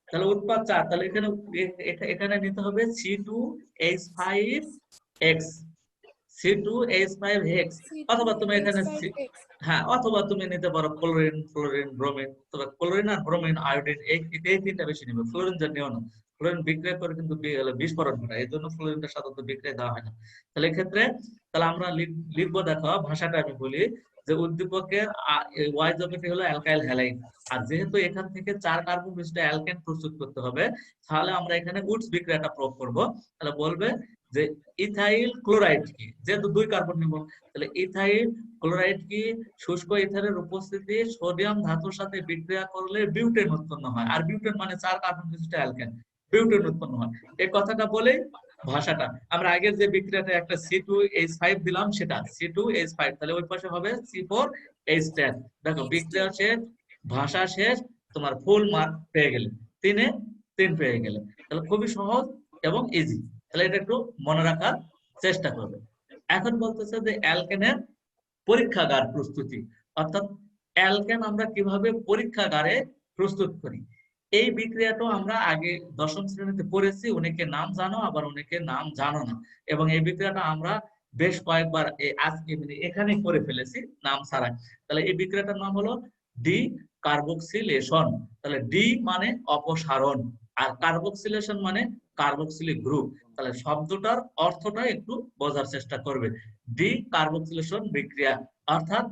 তাহলে উৎপাদ 4, তাহলে এখানে নিতে হবে C2H5X, C2H5X, অথবা তুমি এখানে অথবা তুমি নিতে পারো ফ্লোরিন ব্রোমিন, তবে ক্লোরিন আর ব্রোমিন আয়োডিন এই 3টা বেশি নেবে, ফ্লোরিন যা নিও না, ফ্লোরিন বিক্রিয়া করে কিন্তু বিস্ফোরণ ঘটায়, এই জন্য ফ্লোরিনটা সাধারণত বিক্রিয়া দেওয়া হয় না। তাহলে এক্ষেত্রে তাহলে আমরা লিখবো, দেখো ভাষাটা আমি বলি যে উদ্দীপকের ওয়াই যৌগটি হলো অ্যালকাইল হ্যালাইড, আর যেহেতু এখান থেকে 4 কার্বন বিশিষ্ট অ্যালকেন প্রস্তুত করতে হবে, তাহলে আমরা এখানে উডস বিক্রিয়াটা প্রয়োগ করব। তাহলে বলবে যে ইথাইল ক্লোরাইড কি, যেহেতু 2 কার্বন নিব, তাহলে ইথাইল ক্লোরাইড কি, শুষ্ক ইথারের উপস্থিতি সোডিয়াম ধাতুর সাথে বিক্রিয়া করলে বিউটেন উৎপন্ন হয়, আর বিউটেন মানে 4 কার্বন বিশিষ্ট অ্যালকেন, বিউটেন উৎপন্ন হয়। এই কথাটা বলে ভাষাটা আমরা আগের যে বিক্রিয়াটা একটা C2H5 দিলাম, সেটা C2H5, তাহলে ওই পাশে হবে C4H10। দেখো বিক্রিয়া শেষ, ভাষা শেষ, তোমার ফুল মার্ক পেয়ে গেলে, 3-এ 3 পেয়ে গেলে। তাহলে খুবই সহজ এবং ইজি, তাহলে এটা একটু মনে রাখার চেষ্টা করবে। এখন বলতেছে যে অ্যালকেনের পরীক্ষাগার প্রস্তুতি, অর্থাৎ অ্যালকেন আমরা কিভাবে পরীক্ষাগারে প্রস্তুত করি। এই বিক্রিয়াটা আমরা আগে দশম শ্রেণীতে পড়েছি, অনেকে নাম জানো আবার অনেকে নাম জানো না, এবং এই বিক্রিয়াটা আমরা বেশ কয়েকবার আজকে এখানে করে ফেলেছি নাম ছাড়া। তাহলে এই বিক্রিয়াটার নাম হলো ডি কার্বক্সিলেশন। তাহলে ডি মানে অপসারণ আর কার্বক্সিলেশন মানে কার্বক্সিলিক গ্রুপ। তাহলে শব্দটার অর্থটা একটু বোঝার চেষ্টা করবে। ডি কার্বক্সিলেশন বিক্রিয়া অর্থাৎ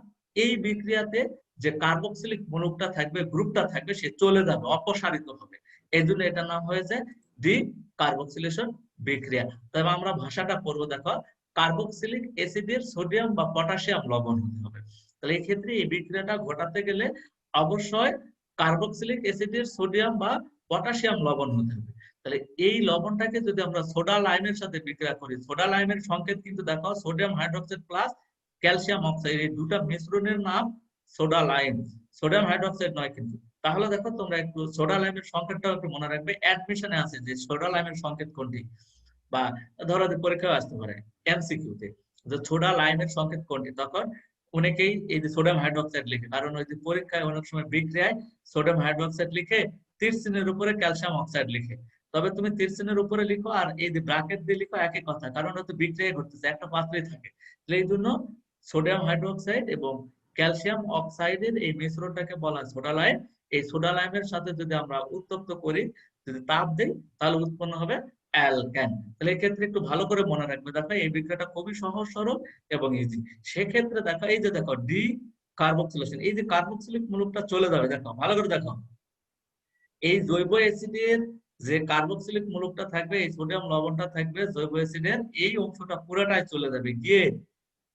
এই বিক্রিয়াতে যে কার্বক্সিলিক মূলকটা থাকবে, গ্রুপটা থাকবে, সে চলে যাবে, অপসারিত হবে। এই জন্য এটার নাম হয়েছে ডি কার্বক্সিলেশন বিক্রিয়া। তবে আমরা ভাষাটা পড়বো, দেখো কার্বক্সিলিক অ্যাসিডের সোডিয়াম বা পটাশিয়াম লবণ হতে হবে। তাহলে এই ক্ষেত্রে এই বিক্রিয়াটা ঘটাতে গেলে অবশ্যই কার্বক্সিলিক অ্যাসিডের সোডিয়াম বা পটাশিয়াম লবণ হতে হবে। তাহলে এই লবণটাকে যদি আমরা সোডা লাইমের সাথে বিক্রিয়া করি, সোডা লাইমের সংকেত কিন্তু দেখো sodium hydroxide plus calcium oxide, এই দুটা মিশ্রণের নাম সোডা লাইম, সোডিয়াম হাইড্রোক্সাইড নয় কিন্তু। তাহলে দেখো তোমরা একটু সোডা লাইমের সংকেতটাও একটু মনে রাখবে। অ্যাডমিশনে আছে যে সোডা লাইমের সংকেত কোনটি, বা ধরো পরীক্ষায় আসতে পারে এমসিকিউতে যে সোডা লাইমের সংকেত কোনটি, তখন অনেকেই এই যে সোডিয়াম হাইড্রোক্সাইড লিখে, কারণ ওই যে পরীক্ষায় অনেক সময় বিক্রিয়ায় সোডিয়াম হাইড্রোক্সাইড লিখে তীর চিহ্নের উপরে ক্যালসিয়াম অক্সাইড লিখে। তবে তুমি তীর চিহ্নের উপরে লিখো আর এই যে ব্র্যাকেট দিয়ে লিখো একই কথা, কারণ ওটা বিক্রিয়া ঘটতেছে, একটা পাত্রেই থাকে। এই জন্য সোডিয়াম হাইড্রোক্সাইড এবং ক্যালসিয়াম অক্সাইডের এই মিশ্রণটাকে বলা হয় সোডা লাইম। এই সোডা লাইমের সাথে যদি আমরা উত্তপ্ত করি, যদি তাপ দেই, তাহলে উৎপন্ন হবে অ্যালকেন। তাহলে এই ক্ষেত্রে একটু ভালো করে মনে রাখবে, দেখো এই বিক্রিয়াটা খুবই সহজ সরল এবং ইজি। সেক্ষেত্রে দেখো এই যে দেখো ডি কার্বক্সিলেশন, এই যে কার্বক্সিলিক মূলকটা চলে যাবে, দেখো ভালো করে দেখো এই জৈব অ্যাসিডের যে কার্বক্সিলিক মূলকটা থাকবে, এই সোডিয়াম লবণটা থাকবে, জৈব অ্যাসিডের এই অংশটা পুরোটাই চলে যাবে, গিয়ে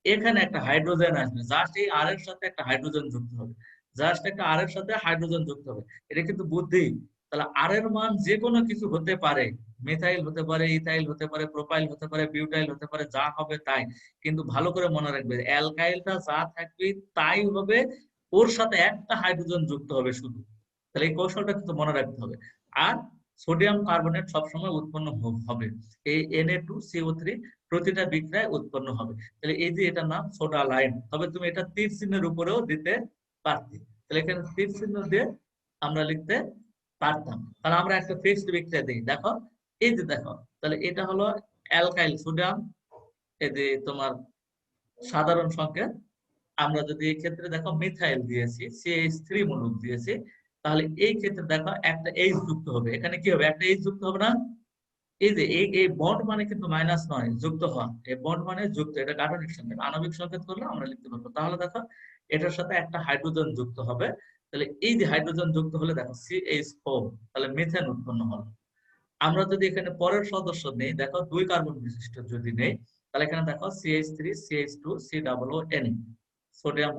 এখানে একটা হাইড্রোজেন আসবে, জাস্ট এই আর এর সাথে একটা হাইড্রোজেন যুক্ত হবে, জাস্ট একটা আর এর সাথে হাইড্রোজেন যুক্ত হবে। এটা কিন্তু বুদ্ধি। তাহলে আর এর মান যে কোনো কিছু হতে পারে, মিথাইল হতে পারে, ইথাইল হতে পারে, প্রোপাইল হতে পারে, বিউটাইল হতে পারে, যা হবে তাই। কিন্তু ভালো করে মনে রাখবে অ্যালকাইলটা যা থাকবে তাই হবে, ওর সাথে একটা হাইড্রোজেন যুক্ত হবে শুধু। তাহলে এই কৌশলটা কিন্তু মনে রাখতে হবে। আর সোডিয়াম কার্বনেট সবসময় উৎপন্ন হবে, এই Na2CO3 প্রতিটা বিক্রিয়ায় উৎপন্ন হবে। তাহলে এই যে এটার নাম সোডা লাইম। তবে তুমি এটা তীর চিহ্নের উপরেও দিতে পারতে, তাহলে এখানে তীর চিহ্ন দিয়ে আমরা লিখতে পারতাম। তাহলে আমরা একটা ফিক্সড বিক্রিয়া দিই, দেখো এই যে দেখো, তাহলে এটা হলো অ্যালকাইল সোডিয়াম, এই যে তোমার সাধারণ সংকেত। আমরা যদি এই ক্ষেত্রে দেখো মিথাইল দিয়েছি, CH3 মূলক দিয়েছি, তাহলে এই ক্ষেত্রে দেখো একটা এইচ যুক্ত হবে। এখানে কি হবে, একটা এইচ যুক্ত হবে না? এই যে এই বন্ড মানে কিন্তু মাইনাস নয়, যুক্ত হওয়া। এই বন্ড মানে যুক্ত, এটা গাঠনিক সংকেত, আণবিক সংকেত করলে আমরা লিখতে পারবো। তাহলে দেখো এটার সাথে একটা হাইড্রোজেন যুক্ত হবে। তাহলে এই যে হাইড্রোজেন যুক্ত হলে দেখো CH4, তাহলে মিথেন উৎপন্ন হলো। আমরা যদি এখানে পরের সদস্য নেই, দেখো 2 কার্বন বিশিষ্ট যদি নেই, তাহলে এখানে দেখো CH3, CH2, COON, sodium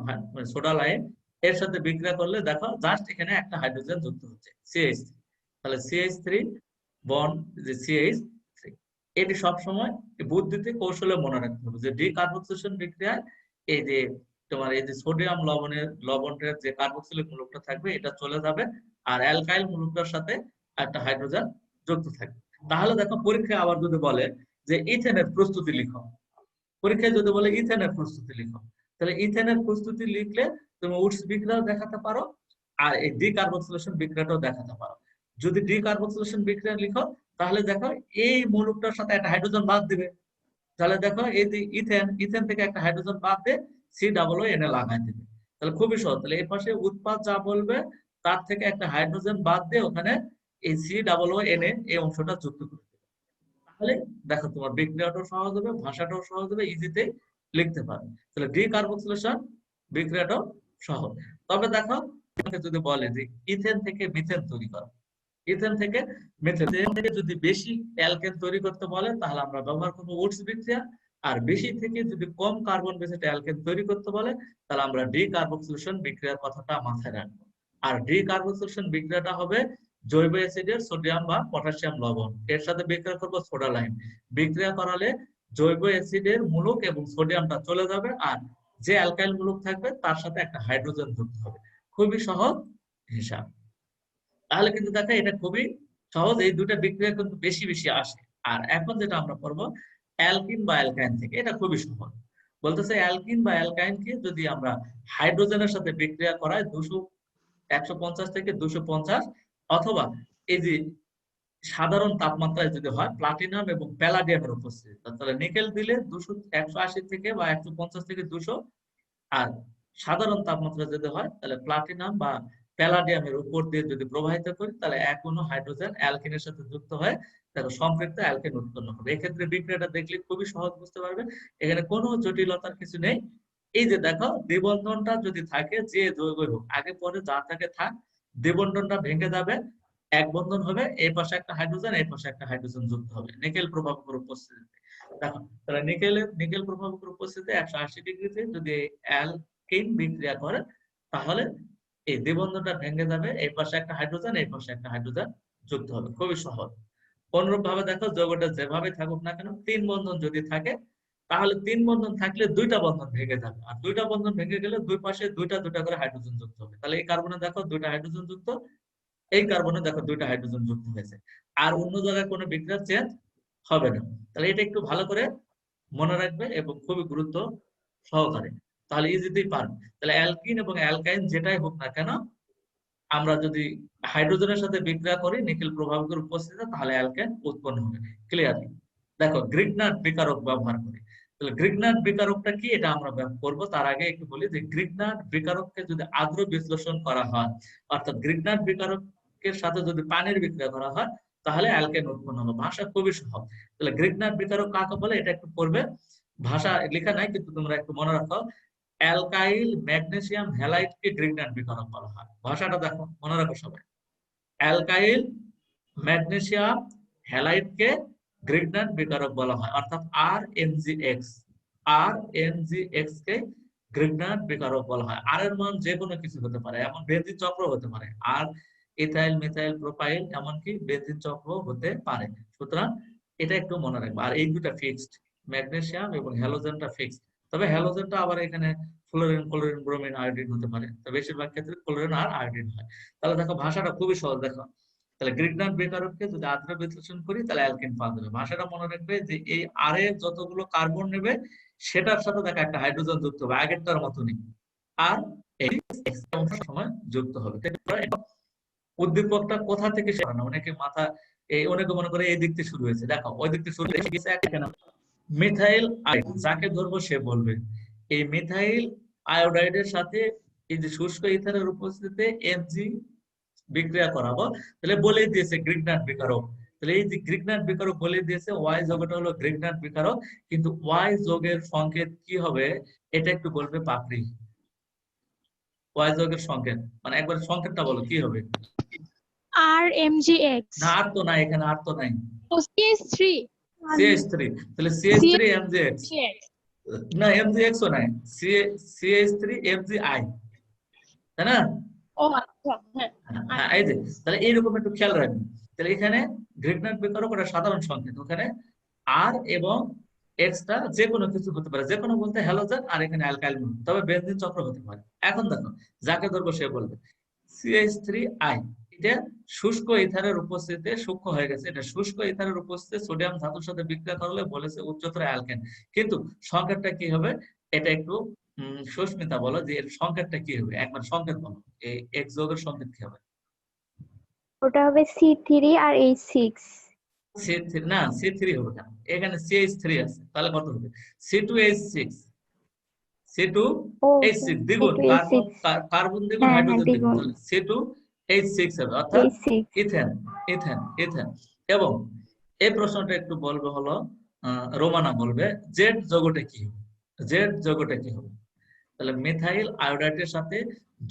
soda lime, এর সাথে বিক্রিয়া করলে দেখো জাস্ট এখানে একটা হাইড্রোজেন যুক্ত হচ্ছে CH3। তাহলে CH3 বন্ড যে CH3, এটি সবসময় বুদ্ধিতে কৌশলে মনে রাখতে হবে যে ডি কার্বক্সিলেশন বিক্রিয়ায় এই যে তোমার এই যে সোডিয়াম লবণের যে কার্বক্সিলিক মূলকটা থাকবে এটা চলে যাবে, আর অ্যালকাইল মূলকটার সাথে একটা হাইড্রোজেন যুক্ত থাকবে। তাহলে দেখো পরীক্ষায় আবার যদি বলে যে ইথেনের প্রস্তুতি লিখো, পরীক্ষায় যদি বলে ইথেনের প্রস্তুতি লিখো, তাহলে ইথেনের প্রস্তুতি লিখলে তুমি উডস বিক্রিয়াও দেখাতে পারো আর এই ডি কার্বক্সিলেশন বিক্রিয়াটাও দেখাতে পারো। যদি ডি কার্বক্সিলেশন বিক্রিয়া লিখো, তাহলে দেখো এই মূলকটার সাথে একটা হাইড্রোজেন বাদ দিবে, তাহলে দেখো এই যে ইথেন থেকে একটা হাইড্রোজেন বাদ দিয়ে COON লাগাই দিবে। তাহলে খুবই সহজ। তাহলে এই পাশে উৎপাদ যা বলবে তার থেকে একটা হাইড্রোজেন বাদ দিয়ে ওখানে এই COON এই অংশটা যুক্ত করে দেবে। তাহলে দেখো তোমার বিক্রিয়াটাও সহজ হবে, ভাষাটাও সহজ হবে, ইজিতেই লিখতে পারবে। তাহলে ডি কার্বক্সিলেশন বিক্রিয়াটাও সহজ। তবে দেখো যদি বলে যে ইথেন থেকে মিথেন তৈরি করো, ইথেন থেকে মিথেন থেকে যদি বেশি অ্যালকেন তৈরি করতে বলে, তাহলে আমরা ব্যবহার করবো উডস বিক্রিয়া। আর বেশি থেকে যদি কম কার্বন বেসিড অ্যালকেন তৈরি করতে বলে, তাহলে আমরা ডি কার্বক্সিলেশন বিক্রিয়ার কথাটা মাথায় রাখবো। আর ডি কার্বক্সিলেশন বিক্রিয়াটা হবে জৈব অ্যাসিডের সোডিয়াম বা পটাশিয়াম লবণ, এর সাথে বিক্রিয়া করবো সোডা লাইম। বিক্রিয়া করালে জৈব অ্যাসিডের মূলক এবং সোডিয়ামটা চলে যাবে, আর যে অ্যালকাইল মূলক থাকবে তার সাথে একটা হাইড্রোজেন যুক্ত হবে। খুবই সহজ হিসাব। তাহলে কিন্তু দেখো এটা খুবই সহজ, এই দুটা বিক্রিয়া কিন্তু বেশি বেশি আসে। আর এখন যেটা আমরা পড়বো অ্যালকিন বা অ্যালকাইন থেকে, এটা খুবই সহজ। বলতেছে অ্যালকিন বা অ্যালকাইনকে যদি আমরা হাইড্রোজেনের সাথে বিক্রিয়া করাই 150 থেকে 250, অথবা এই যে সাধারণ তাপমাত্রায় যদি হয় প্লাটিনাম এবং প্যালাডিয়ামের উপস্থিতি, তাহলে নিকেল দিলে 180 থেকে বা 150 থেকে 200, আর সাধারণ তাপমাত্রা যদি হয় তাহলে প্লাটিনাম বা প্যালাডিয়ামের উপর দিয়ে যদি প্রবাহিত করি তাহলে এক অণু হাইড্রোজেন অ্যালকিনের সাথে যুক্ত হয়, দেখো সম্পৃক্ত অ্যালকেন উৎপন্ন হবে। এক্ষেত্রে বিক্রিয়াটা দেখলে খুবই সহজ বুঝতে পারবে, এখানে কোনো জটিলতার কিছু নেই। এই যে দেখো দ্বিবন্ধনটা যদি থাকে, যে যৌগই হোক আগে পরে যা থাকে থাক, দ্বিবন্ধনটা ভেঙে যাবে, এক বন্ধন হবে, এই পাশে একটা হাইড্রোজেন এই পাশে একটা হাইড্রোজেন যুক্ত হবে নিকেল প্রভাবকের উপস্থিতিতে। দেখো তাহলে নিকেল প্রভাবকের উপস্থিতিতে 180 ডিগ্রিতে যদি অ্যালকিন বিক্রিয়া করে তাহলে এই দ্বিবন্ধনটা ভেঙে যাবে, এই পাশে একটা হাইড্রোজেন এই পাশে একটা হাইড্রোজেন যুক্ত হবে, খুবই সহজ। অনুরূপ ভাবে দেখো যৌগটা যেভাবে থাকুক না কেন, 3 বন্ধন যদি থাকে তাহলে 3 বন্ধন থাকলে 2টা বন্ধন ভেঙে যাবে, আর 2টা বন্ধন ভেঙে গেলে দুই পাশে দুইটা করে হাইড্রোজেন যুক্ত হবে। তাহলে এই কার্বনে দেখো 2টা হাইড্রোজেন যুক্ত, এই কার্বনে দেখো 2টা হাইড্রোজেন যুক্ত হয়েছে, আর অন্য জায়গায় কোনো বিক্রিয়া চেঞ্জ হবে না। তাহলে এটা একটু ভালো করে মনে রাখবে এবং খুবই গুরুত্ব সহকারে, তাহলে ইজিতেই পারবে। তাহলে অ্যালকিন এবং অ্যালকাইন যেটাই হোক না কেন, আমরা যদি হাইড্রোজেনের সাথে বিক্রিয়া করি নিকেল প্রভাবকের উপস্থিতিতে তাহলে অ্যালকেন উৎপন্ন হবে। ক্লিয়ারলি দেখো গ্রিগনার্ড বিকারক ব্যবহার করি। তাহলে গ্রিগনার্ড বিকারকটা কি এটা আমরা করব, তার আগে একটু বলি যে গ্রিগনার্ড বিকারককে যদি আদ্র বিশ্লেষণ করা হয়, অর্থাৎ গ্রিগনার্ড বিকারকের সাথে যদি পানির বিক্রিয়া করা হয় তাহলে অ্যালকেন উৎপন্ন হবে। ভাষা খুবই সহজ। তাহলে গ্রিগনার্ড বিকারক কাকে বলে এটা একটু পড়বে, ভাষা লেখা নাই কিন্তু তোমরা একটু মনে রাখো। অ্যালকাইল ম্যাগনেসিয়াম হ্যালাইডকে গ্রিগনার্ড বিকারক বলা হয়। ভাষাটা দেখো মনে রাখো সবাই, অ্যালকাইল ম্যাগনেসিয়াম হ্যালাইডকে গ্রিগনার্ড বিকারক বলা হয়, অর্থাৎ RNGX কে গ্রিগনার্ড বিকারক বলা হয়। আর এর মান যে কোনো কিছু হতে পারে, এমন বেনজিন চক্র হতে পারে, আর ইথাইল মিথাইল প্রোপাইল এমনকি বেনজিন চক্র হতে পারে। সুতরাং এটা একটু মনে রাখবে। আর এই দুটা ফিক্সড, ম্যাগনেসিয়াম এবং হ্যালোজেনটা ফিক্সড, তবে হ্যালোজেনটা আবার এখানে ফ্লোরিন ক্লোরিন ব্রোমিন আয়োডিন হতে পারে, তো বেশিরভাগ ক্ষেত্রে ক্লোরিন আর আয়োডিন হয়। তাহলে দেখো ভাষাটা খুবই সহজ। দেখো তাহলে গ্রিগনার্ড বিকারককে যদি আদ্র বিশ্লেষণ করি তাহলে অ্যালকেন পাওয়া যাবে। ভাষাটা মনে রাখবে যে এই আর এ যতগুলো কার্বন নেবে সেটার সাথে দেখো একটা হাইড্রোজেন যুক্ত হবে, আগেরটার মতনই, আর এই সময় যুক্ত হবে। উদ্দীপকটা কোথা থেকে শুরু হয় না, অনেকে মাথা অনেকে মনে করে এই দিক থেকে শুরু হয়েছে, দেখো ওই দিক থেকে শুরু হয়েছে। মিথাইল আয়োডাইড যাকে ধরবো সে বলবে। এই মিথাইল আয়োডাইডের সাথে এই যে শুষ্ক ইথারের উপস্থিতিতে Mg বিক্রিয়া করাবো, তাহলে বলে দিয়েছে গ্রিগনার্ড বিকারক। তাহলে এই যে গ্রিগনার্ড বিকারক বলে দিয়েছে, ওয়াই যৌগটা হলো গ্রিগনার্ড বিকারক, কিন্তু ওয়াই যৌগের সংকেত কি হবে এটা একটু বলবে পাপড়ি। ওয়াই যৌগের সংকেত মানে একবার সংকেতটা বলো কি হবে। RMGX না আর তো নাই, এখানে আর তো নাই, CH3 CH3, তাহলে CH3 MgX না, MgX ও নাই, CH3 MgI, তাই না? ও আচ্ছা হ্যাঁ হ্যাঁ এই যে, তাহলে এইরকম একটু খেয়াল রাখবেন। তাহলে এখানে গ্রিগনার্ড বিকারক ওটা সাধারণ সংকেত, ওখানে আর এবং এক্সটা যে কোনো কিছু হতে পারে, যে কোনো বলতে হ্যালোজেন, আর এখানে অ্যালকাইল গ্রুপ, তবে বেনজিন চক্র হতে পারে। এখন দেখো যাকে ধরবো সে বলবে CH3I, এটা শুষ্ক ইথারের উপস্থিতিতে সূক্ষ্ম হয়ে গেছে, এটা শুষ্ক ইথারের উপস্থিতিতে সোডিয়াম ধাতুর সাথে বিক্রিয়া করলে বলেছে উচ্চতর অ্যালকেন, কিন্তু সংকেতটা কি হবে এটা একটু সুস্মিতা বলো যে এর সংকেতটা কি হবে, একবার সংকেত বলো, এই এক্স যৌগের সংকেত কি হবে? ওটা হবে C3 আর H6। C3 না, C3 হবে কেন, এখানে CH3 আছে, তাহলে কত হবে C2H6, C2H6 দ্বিগুণ, কার্বন দ্বিগুণ হাইড্রোজেন দ্বিগুণ, তাহলে C2H6 হবে, অর্থাৎ ইথেন ইথেন ইথেন। এবং এই প্রশ্নটা একটু বলবে হলো রোমানা বলবে জেড যৌগটা কি হবে, জেড যৌগটা কি হবে। তাহলে মিথাইল আয়োডাইডের সাথে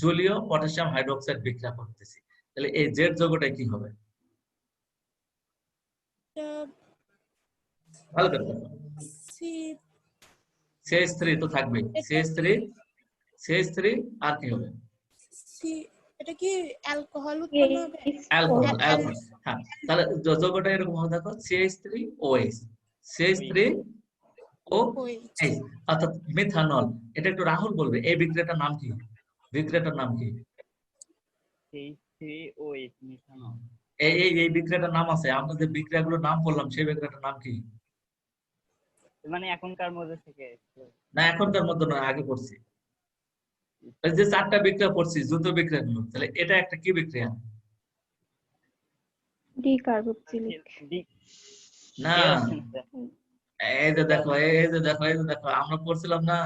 জলীয় পটাশিয়াম হাইড্রোক্সাইড বিক্রিয়া করতেছি, তাহলে এই জেড যৌগটা কি হবে, ভালো করে দেখো। CH3 তো থাকবে, CH3 আর কি হবে, এটা কি অ্যালকোহল উৎপন্ন হবে? Alcohol, alcohol. হ্যাঁ তাহলে যৌগটা এরকম হবে, দেখো CH3OH, CH3OH, অর্থাৎ মিথানল। এটা একটু রাহুল বলবে এই বিক্রিয়াটার নাম কি, বিক্রিয়াটার নাম কি? CH3OH methanol. এই বিক্রিয়াটার নাম আছে, আমরা যে বিক্রিয়াগুলোর নাম বললাম সেই বিক্রিয়াটার নাম কি? মানে এখনকার মধ্যে থেকে। না এখনকার মধ্যে নয়, আগে পড়ছি। এই যে 4টা বিক্রিয়া পড়ছি দ্রুত বিক্রিয়া গুলো, তাহলে এটা একটা কি বিক্রিয়া? ডিকার্বক্সিলিক। না, এই যে দেখো আমরা পড়ছিলাম না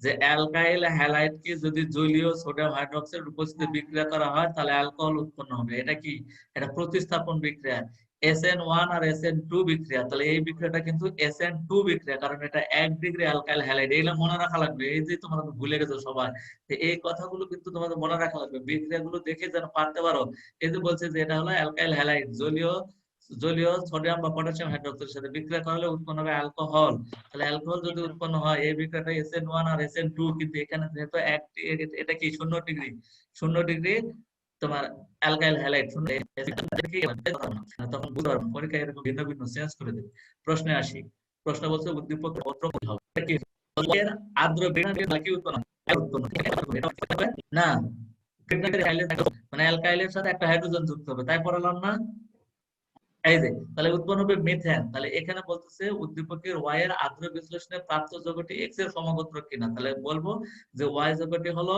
যে অ্যালকাইল হ্যালাইড কে যদি জলীয় সোডিয়াম হাইড্রোক্সাইড উপস্থিতিতে বিক্রিয়া করা হয় তাহলে অ্যালকোহল উৎপন্ন হবে। এটা কি? এটা প্রতিস্থাপন বিক্রিয়া। SN1 আর SN2 বিক্রিয়া। তাহলে এই বিক্রিয়াটা কিন্তু SN2 বিক্রিয়া, কারণ এটা 1 ডিগ্রি অ্যালকাইল হ্যালাইড। এইগুলো মনে রাখা লাগবে। এই যে তোমরা তো ভুলে গেছো সবাই, এই কথাগুলো কিন্তু তোমাদের মনে রাখা লাগবে, বিক্রিয়াগুলো দেখে যেন পারতে পারো। এই যে বলছে যে এটা হলো অ্যালকাইল হ্যালাইড, জলীয় সোডিয়াম বা পটাশিয়াম হাইড্রোক্সাইডের সাথে বিক্রিয়া করলে উৎপন্ন হবে অ্যালকোহল। তাহলে অ্যালকোহল যদি উৎপন্ন হয়, এই বিক্রিয়াটা SN1 আর SN2, কিন্তু এখানে যেহেতু এটা কি 0 ডিগ্রি তোমার অ্যালকাইল হ্যালাইড, তখন বুঝতে পারবেন পরীক্ষায় এরকম ভিন্ন ভিন্ন চেঞ্জ করে দেবে। প্রশ্নে আসি। প্রশ্ন বলছে উদ্দীপক গোত্র কি হবে? আর্দ্র কি উৎপন্ন না, মানে অ্যালকাইলের সাথে একটা হাইড্রোজেন যুক্ত হবে, তাই পড়ালাম না? এই যে তাহলে উৎপন্ন হবে মিথেন। তাহলে এখানে বলতেছে উদ্দীপকের Y এর আর্দ্র বিশ্লেষণে প্রাপ্ত যৌগটি X এর সমগোত্র কিনা। তাহলে বলবো যে Y যৌগটি হলো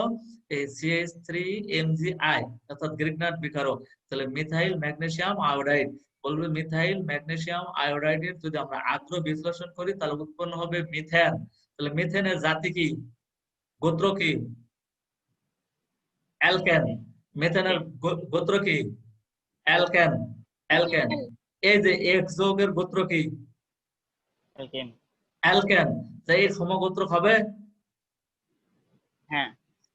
এই CH3MgI, অর্থাৎ গ্রিগনাট বিকারক। তাহলে মিথাইল ম্যাগনেসিয়াম আয়োডাইড, বলবে মিথাইল ম্যাগনেসিয়াম আয়োডাইডের যদি আমরা আর্দ্র বিশ্লেষণ করি তাহলে উৎপন্ন হবে মিথেন। তাহলে মিথেনের জাতি কি, গোত্র কি? অ্যালকেন। মিথেনের গোত্র কি? অ্যালকেন। এই যে X যৌগের গোত্র কি? অ্যালকেন। তাই এই সমগোত্র হবে।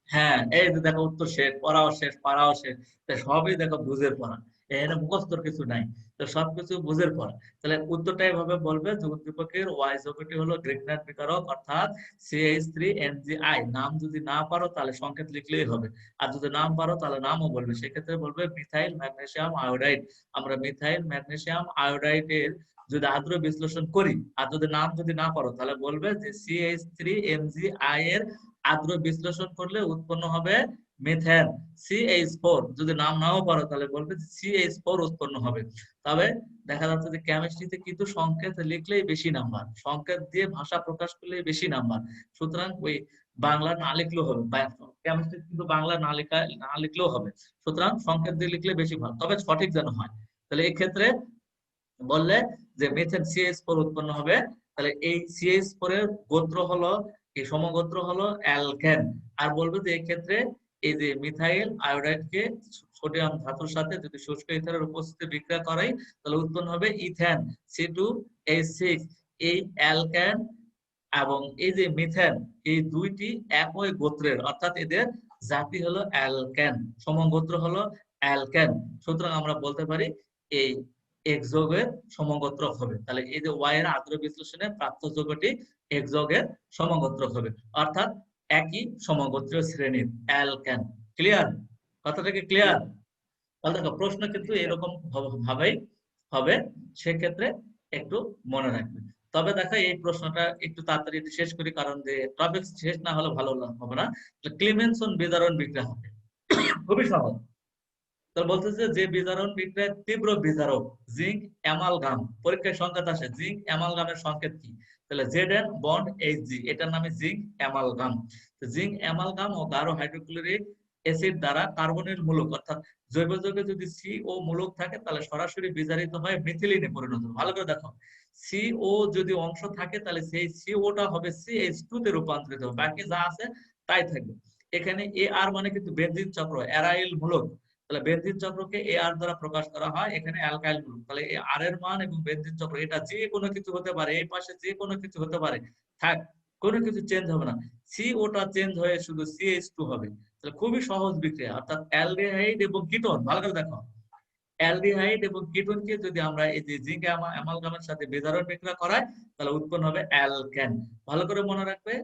হ্যাঁ, এই যে দেখো উত্তর শেষ, পড়াও শেষ, পাড়াও শেষ। সবই দেখো বুঝের পড়া, এখানে মুখস্থর কিছু নাই, তো সবকিছু বুঝের পড়া। তাহলে উত্তরটা এভাবে বলবে যে উদ্দীপকের Y যৌগটি হলো গ্রিগনাট বিকারক, অর্থাৎ CH3MgI। নাম যদি না পারো তাহলে সংকেত লিখলেই হবে, আর যদি নাম পারো তাহলে নামও বলবে। সেক্ষেত্রে বলবে মিথাইল ম্যাগনেসিয়াম আয়োডাইড। আমরা মিথাইল ম্যাগনেসিয়াম আয়োডাইডের যদি আর্দ্র বিশ্লেষণ করি, আর যদি নাম যদি না পারো তাহলে বলবে যে CH3MgI এর আর্দ্র বিশ্লেষণ করলে উৎপন্ন হবে মিথেন CH4। যদি নাম নাও পারো তাহলে বলবে CH4 উৎপন্ন হবে। তবে দেখা যাচ্ছে যে কেমিস্ট্রিতে কিন্তু সংকেত লিখলেই বেশি নাম্বার, সংকেত দিয়ে ভাষা প্রকাশ করলেই বেশি নাম্বার। সুতরাং ওই বাংলা না লিখলেও হবে, কেমিস্ট্রি কিন্তু বাংলা না লিখলেও হবে। সুতরাং সংকেত দিয়ে লিখলে বেশি ভালো, তবে সঠিক যেন হয়। তাহলে এই ক্ষেত্রে বললে যে মিথেন CH4 উৎপন্ন হবে। তাহলে এই CH4 এর গোত্র হলো, এই সমগোত্র হলো অ্যালকেন। আর বলবে যে এই ক্ষেত্রে এই যে মিথাইল আয়োডাইডকে সোডিয়াম ধাতুর সাথে যদি শুষ্ক ইথারের উপস্থিতি বিক্রিয়া করাই তাহলে উৎপন্ন হবে ইথেন C2H6। এই অ্যালকেন এবং এই যে মিথেন, এই দুইটি একই গোত্রের, অর্থাৎ এদের জাতি হলো অ্যালকেন, সমগোত্র হলো অ্যালকেন। সুতরাং আমরা বলতে পারি এই X যৌগের সমগোত্র হবে। তাহলে এই যে Y এর আর্দ্র বিশ্লেষণে প্রাপ্ত যৌগটি X যৌগের সমগোত্র হবে, অর্থাৎ একই সমগোত্রীয় শ্রেণীর অ্যালকেন। ক্লিয়ার? কথাটা কি ক্লিয়ার? তাহলে দেখো প্রশ্ন কিন্তু এরকম ভাবেই হবে, সেক্ষেত্রে একটু মনে রাখবে। তবে দেখো এই প্রশ্নটা একটু তাড়াতাড়ি শেষ করি, কারণ যে টপিক শেষ না হলে ভালো হবে না। ক্লিমেনসন বিজারণ বিক্রিয়া হবে, খুবই সহজ। তাহলে বলতেছে যে বিজারণ বিক্রিয়ার তীব্র বিজারক জিঙ্ক অ্যামালগাম, পরীক্ষায় সংকেত আসে জিঙ্ক অ্যামালগামের সংকেত কি? তাহলে Zn বন্ড Hg, এটার নামে জিঙ্ক অ্যামালগাম। জিঙ্ক অ্যামালগাম ও গাঢ় হাইড্রোক্লোরিক অ্যাসিড দ্বারা কার্বনের মূলক, অর্থাৎ জৈব যৌগে যদি CO মূলক থাকে তাহলে সরাসরি বিজারিত হয় মিথিলিনে পরিণত। ভালো করে দেখো, CO যদি অংশ থাকে তাহলে সেই COটা হবে CH2 তে রূপান্তরিত হবে, বাকি যা আছে তাই থাকবে। এখানে AR মানে কিন্তু বেনজিন চক্র, অ্যারাইল মূলক। তাহলে বেনজিন চক্রকে AR দ্বারা প্রকাশ করা হয়, এখানে অ্যালকাইল গ্রুপ। তাহলে এই R এর মান এবং বেনজিন চক্র এটা যে কোনো কিছু হতে পারে, এই পাশে যে কোনো কিছু হতে পারে, থাক, কোনো কিছু চেঞ্জ হবে না। COটা চেঞ্জ হয়ে শুধু CH2 হবে। তাহলে খুবই সহজ বিক্রিয়া, অর্থাৎ অ্যালডিহাইড এবং কিটোন। ভালো করে দেখো, অ্যালডিহাইড এবং কিটোনকে যদি আমরা এই যে জিঙ্ক অ্যামালগামের সাথে বিজারণ বিক্রিয়া করাই তাহলে উৎপন্ন হবে অ্যালকেন। ভালো করে মনে রাখবে,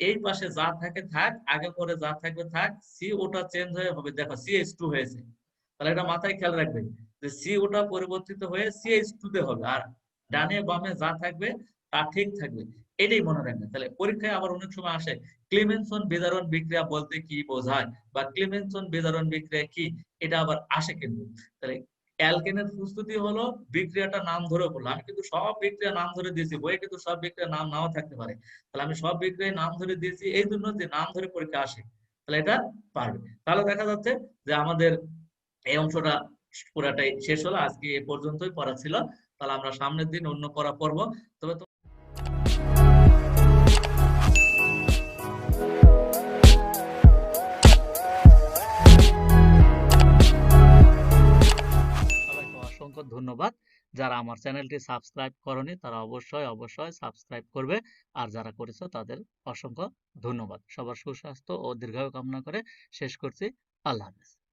এই পাশে যা থাকে থাক, আগে পরে যা থাকবে থাক, COটা চেঞ্জ হয়ে হবে, দেখো CH2 হয়েছে। তাহলে এটা মাথায় খেয়াল রাখবে যে COটা পরিবর্তিত হয়ে CH2 তে হবে, আর ডানে বামে যা থাকবে তা ঠিক থাকবে, এটাই মনে রাখবে। তাহলে পরীক্ষায় আবার অনেক সময় আসে ক্লিমেনসন বিজারণ বিক্রিয়া বলতে কি বোঝায়, বা ক্লিমেনসন বিজারণ বিক্রিয়া কি, এটা আবার আসে কিন্তু। তাহলে অ্যালকেনের প্রস্তুতি হলো বিক্রিয়াটার নাম ধরে বললো। আমি কিন্তু সব বিক্রিয়ার নাম ধরে দিয়েছি, বইয়ে কিন্তু সব বিক্রিয়ার নাম নাও থাকতে পারে। তাহলে আমি সব বিক্রিয়ার নাম ধরে দিয়েছি এই জন্য যে নাম ধরে পরীক্ষা আসে, তাহলে এটা পারবে। তাহলে দেখা যাচ্ছে যে আমাদের এই অংশটা পুরাটাই শেষ হলো। আজকে এ পর্যন্তই পড়া ছিল। তাহলে আমরা সামনের দিন অন্য পড়া পড়বো। তবে সবাইকে অসংখ্য ধন্যবাদ। যারা আমার চ্যানেলটি সাবস্ক্রাইব করনি তারা অবশ্যই অবশ্যই সাবস্ক্রাইব করবে, আর যারা করেছো তাদের অসংখ্য ধন্যবাদ। সবার সুস্বাস্থ্য ও দীর্ঘায়ু কামনা করে শেষ করছি। আল্লাহ হাফেজ।